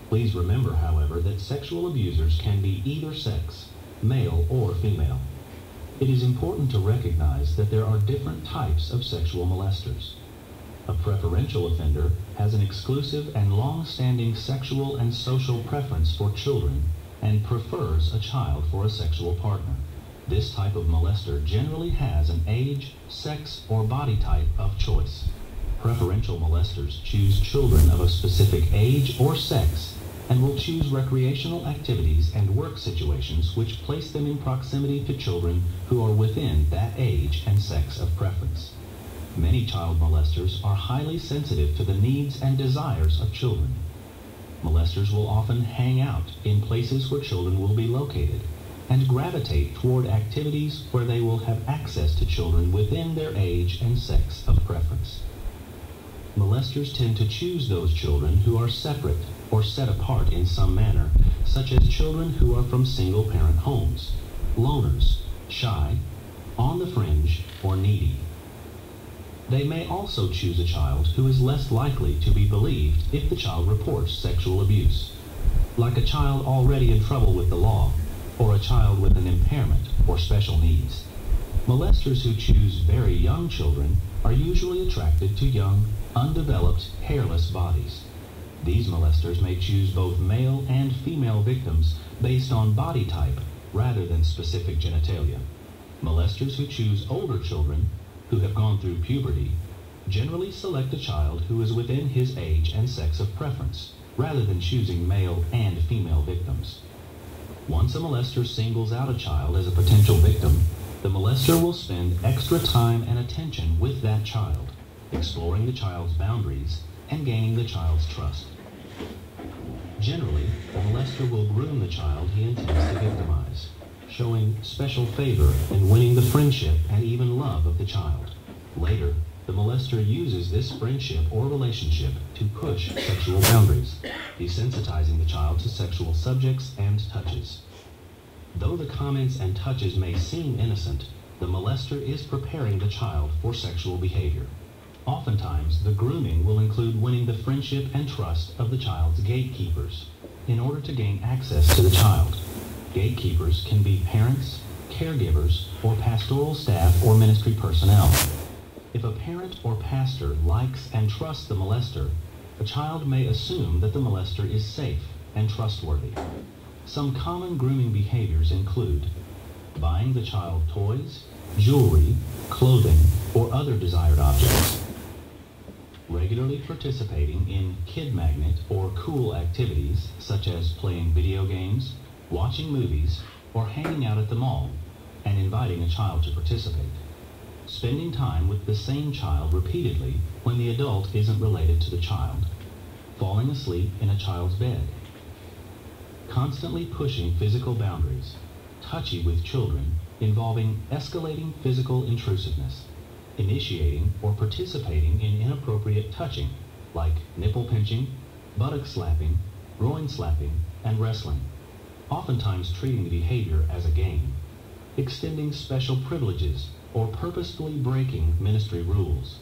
Please remember, however, that sexual abusers can be either sex, male or female. It is important to recognize that there are different types of sexual molesters. A preferential offender has an exclusive and long-standing sexual and social preference for children and prefers a child for a sexual partner. This type of molester generally has an age, sex, or body type of choice. Preferential molesters choose children of a specific age or sex and will choose recreational activities and work situations which place them in proximity to children who are within that age and sex of preference. Many child molesters are highly sensitive to the needs and desires of children. Molesters will often hang out in places where children will be located and gravitate toward activities where they will have access to children within their age and sex of preference. Molesters tend to choose those children who are separate or set apart in some manner, such as children who are from single-parent homes, loners, shy, on the fringe, or needy. They may also choose a child who is less likely to be believed if the child reports sexual abuse, like a child already in trouble with the law, or a child with an impairment or special needs. Molesters who choose very young children are usually attracted to young, undeveloped, hairless bodies. These molesters may choose both male and female victims based on body type rather than specific genitalia. Molesters who choose older children who have gone through puberty generally select a child who is within his age and sex of preference rather than choosing male and female victims. Once a molester singles out a child as a potential victim, the molester will spend extra time and attention with that child, exploring the child's boundaries and gaining the child's trust. Generally, the molester will groom the child he intends to victimize, showing special favor in winning the friendship and even love of the child. Later, the molester uses this friendship or relationship to push sexual boundaries, desensitizing the child to sexual subjects and touches. Though the comments and touches may seem innocent, the molester is preparing the child for sexual behavior. Oftentimes, the grooming will include winning the friendship and trust of the child's gatekeepers in order to gain access to the child. Gatekeepers can be parents, caregivers, or pastoral staff or ministry personnel. If a parent or pastor likes and trusts the molester, a child may assume that the molester is safe and trustworthy. Some common grooming behaviors include buying the child toys, jewelry, clothing, or other desired objects, regularly participating in kid magnet or cool activities such as playing video games, watching movies, or hanging out at the mall, and inviting a child to participate. Spending time with the same child repeatedly when the adult isn't related to the child. Falling asleep in a child's bed. Constantly pushing physical boundaries. Touchy with children, involving escalating physical intrusiveness. Initiating or participating in inappropriate touching, like nipple pinching, buttock slapping, groin slapping, and wrestling. Oftentimes treating the behavior as a game. Extending special privileges or purposefully breaking ministry rules.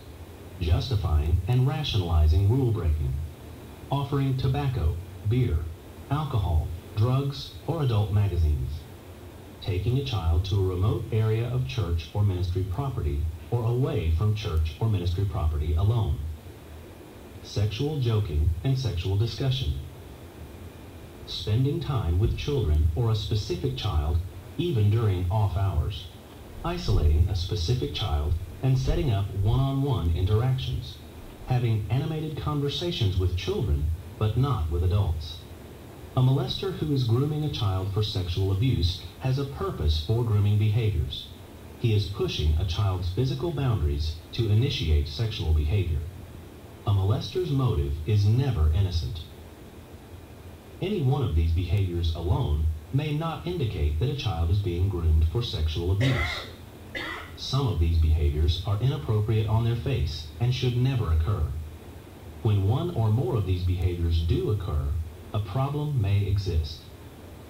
Justifying and rationalizing rule breaking. Offering tobacco, beer, alcohol, drugs, or adult magazines. Taking a child to a remote area of church or ministry property or away from church or ministry property alone. Sexual joking and sexual discussion. Spending time with children or a specific child even during off hours. Isolating a specific child and setting up one-on-one interactions. Having animated conversations with children but not with adults. A molester who is grooming a child for sexual abuse has a purpose for grooming behaviors. He is pushing a child's physical boundaries to initiate sexual behavior. A molester's motive is never innocent. Any one of these behaviors alone may not indicate that a child is being groomed for sexual abuse. Some of these behaviors are inappropriate on their face and should never occur. When one or more of these behaviors do occur, a problem may exist.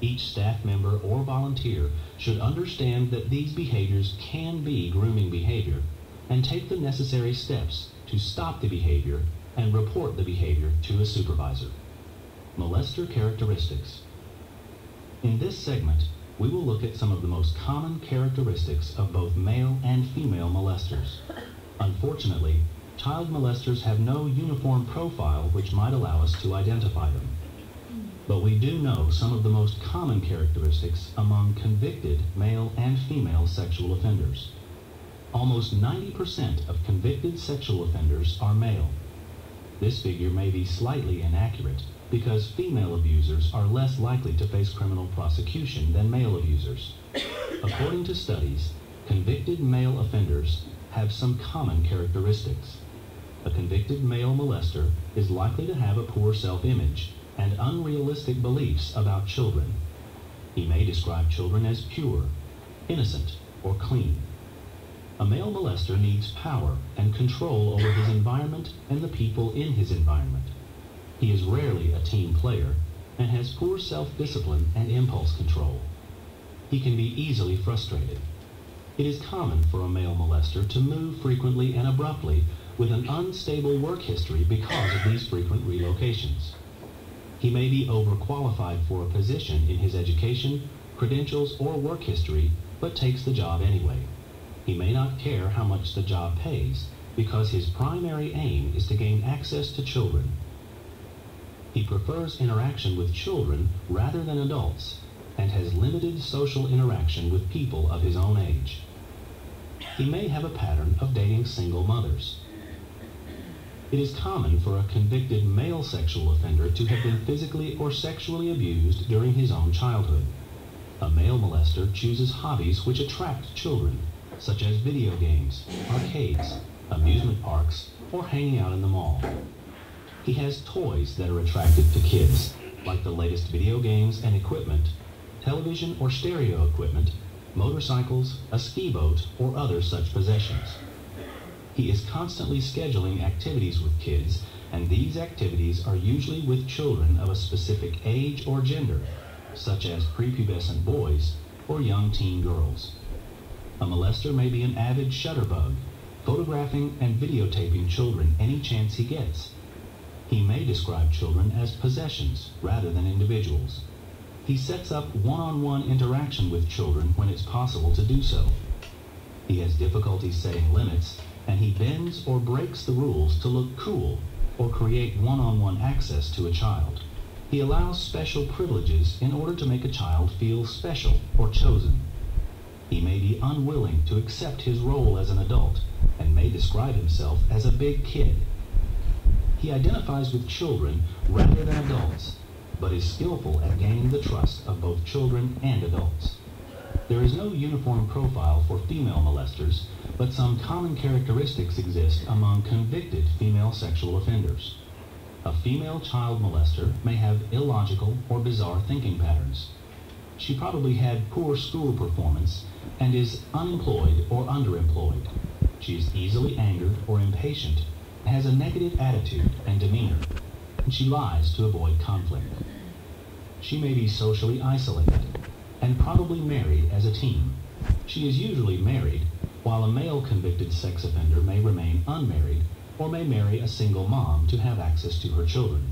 Each staff member or volunteer should understand that these behaviors can be grooming behavior and take the necessary steps to stop the behavior and report the behavior to a supervisor. Molester characteristics. In this segment, we will look at some of the most common characteristics of both male and female molesters. Unfortunately, child molesters have no uniform profile which might allow us to identify them. But we do know some of the most common characteristics among convicted male and female sexual offenders. Almost 90% of convicted sexual offenders are male. This figure may be slightly inaccurate because female abusers are less likely to face criminal prosecution than male abusers. According to studies, convicted male offenders have some common characteristics. A convicted male molester is likely to have a poor self-image and unrealistic beliefs about children. He may describe children as pure, innocent, or clean. A male molester needs power and control over his environment and the people in his environment. He is rarely a team player and has poor self-discipline and impulse control. He can be easily frustrated. It is common for a male molester to move frequently and abruptly with an unstable work history because of these frequent relocations. He may be overqualified for a position in his education, credentials, or work history, but takes the job anyway. He may not care how much the job pays because his primary aim is to gain access to children. He prefers interaction with children rather than adults and has limited social interaction with people of his own age. He may have a pattern of dating single mothers. It is common for a convicted male sexual offender to have been physically or sexually abused during his own childhood. A male molester chooses hobbies which attract children, such as video games, arcades, amusement parks, or hanging out in the mall. He has toys that are attractive to kids, like the latest video games and equipment, television or stereo equipment, motorcycles, a ski boat, or other such possessions. He is constantly scheduling activities with kids, and these activities are usually with children of a specific age or gender, such as prepubescent boys or young teen girls. A molester may be an avid shutterbug, photographing and videotaping children any chance he gets. He may describe children as possessions rather than individuals. He sets up one-on-one interaction with children when it's possible to do so. He has difficulty setting limits, and he bends or breaks the rules to look cool or create one-on-one access to a child. He allows special privileges in order to make a child feel special or chosen. He may be unwilling to accept his role as an adult and may describe himself as a big kid. He identifies with children rather than adults, but is skillful at gaining the trust of both children and adults. There is no uniform profile for female molesters, but some common characteristics exist among convicted female sexual offenders. A female child molester may have illogical or bizarre thinking patterns. She probably had poor school performance and is unemployed or underemployed. She is easily angered or impatient, has a negative attitude and demeanor, and she lies to avoid conflict. She may be socially isolated and probably married as a teen. She is usually married, while a male convicted sex offender may remain unmarried or may marry a single mom to have access to her children.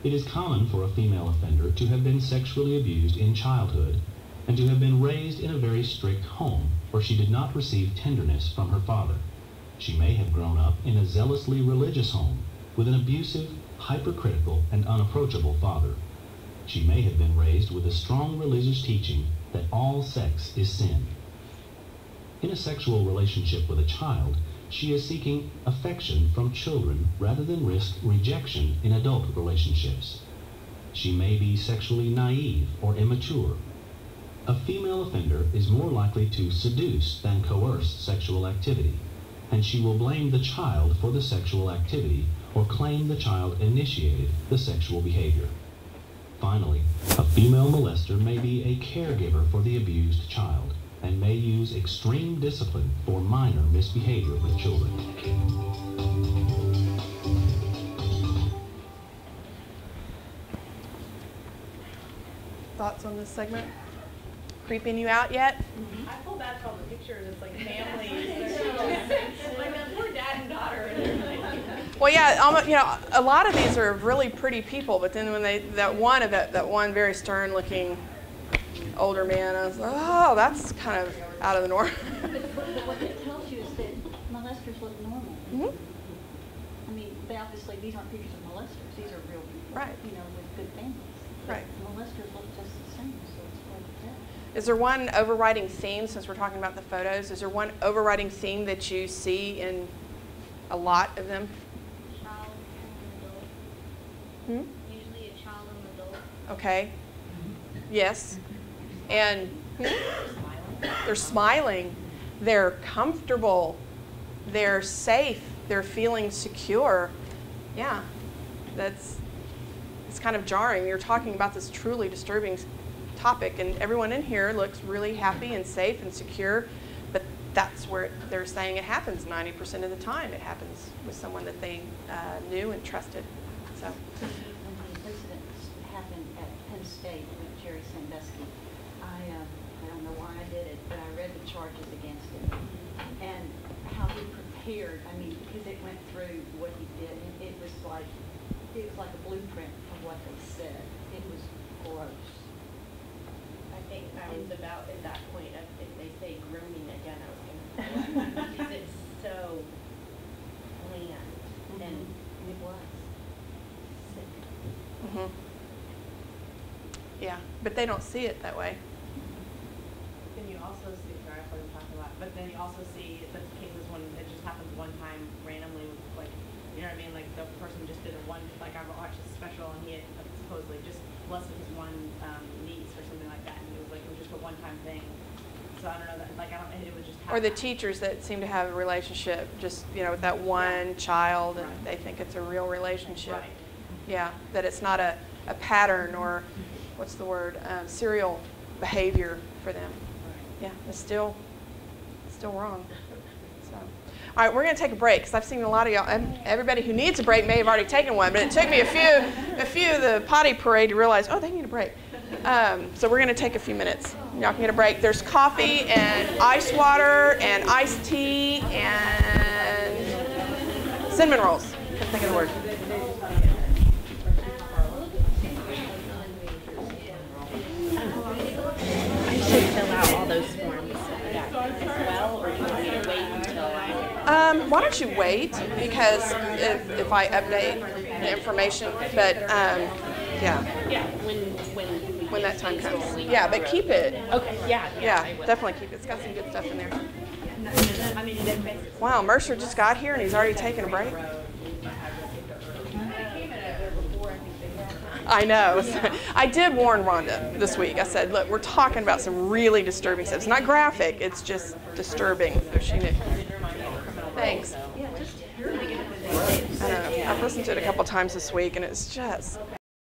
It is common for a female offender to have been sexually abused in childhood and to have been raised in a very strict home where she did not receive tenderness from her father. She may have grown up in a zealously religious home with an abusive, hypercritical, and unapproachable father. She may have been raised with a strong religious teaching that all sex is sin. In a sexual relationship with a child, she is seeking affection from children rather than risk rejection in adult relationships. She may be sexually naive or immature. A female offender is more likely to seduce than coerce sexual activity, and she will blame the child for the sexual activity or claim the child initiated the sexual behavior. Finally, a female molester may be a caregiver for the abused child and may use extreme discipline for minor misbehavior with children. Thoughts on this segment? Creeping you out yet? I feel bad for all the pictures. It's like families. Like that poor dad and daughter. Well, yeah, you know, a lot of these are really pretty people, but then when that one very stern-looking older man, I was like, oh, that's kind of out of the norm. But what it tells you is that molesters look normal. Mm-hmm. I mean, obviously these aren't pictures of molesters. These are real people, right? You know, with good families. Right. Molesters look just the same, so it's hard to tell. Is there one overriding theme, since we're talking about the photos, is there one overriding theme that you see in a lot of them? Child and adult. Usually a child and adult. Okay. Yes. And they're smiling. They're comfortable. They're safe. They're feeling secure. Yeah. It's kind of jarring. You're talking about this truly disturbing topic, and everyone in here looks really happy and safe and secure, but that's where they're saying it happens 90% of the time. It happens with someone that they knew and trusted. So. When the incidents happened at Penn State with Jerry Sandusky, I don't know why I did it, but I read the charges against him and how he prepared. I mean, because it went through what he did, and it was like a blueprint of what they said. It was gross. I think I was about at that point of if they say grooming again, I was going to because it's so bland and it was sick. Mm-hmm. Yeah, but they don't see it that way. Then you also see, sorry, I was talking a lot, but then you also see the cases when it just happens one time randomly, like, you know what I mean? Like the person just did it one, like I watched a special and he had supposedly just molested his one niece or something like that, and it was just a one-time thing. So I don't know that, like it was just. Or the teachers that seem to have a relationship, just with that one child, and they think it's a real relationship. Right. Yeah, that it's not a pattern or what's the word, serial behavior for them. Yeah, it's still wrong. So, all right, we're going to take a break because I've seen a lot of y'all. Everybody who needs a break may have already taken one, but it took me a few of the potty parade to realize, oh, they need a break. So we're going to take a few minutes. Y'all can get a break. There's coffee and ice water and iced tea and cinnamon rolls. Can't think of the word. I should fill out all those forms as well, or do you want me to wait until I? Why don't you wait? Because if I update the information, but yeah. Yeah, when that time comes. Yeah, but keep it. Okay. Yeah. Yeah, definitely keep it. It's got some good stuff in there. Wow, Mercer just got here and he's already taken a break. I know. I did warn Rhonda this week. I said, look, we're talking about some really disturbing stuff. It's not graphic, it's just disturbing. So she knew. Thanks. I know. I've listened to it a couple times this week and it's just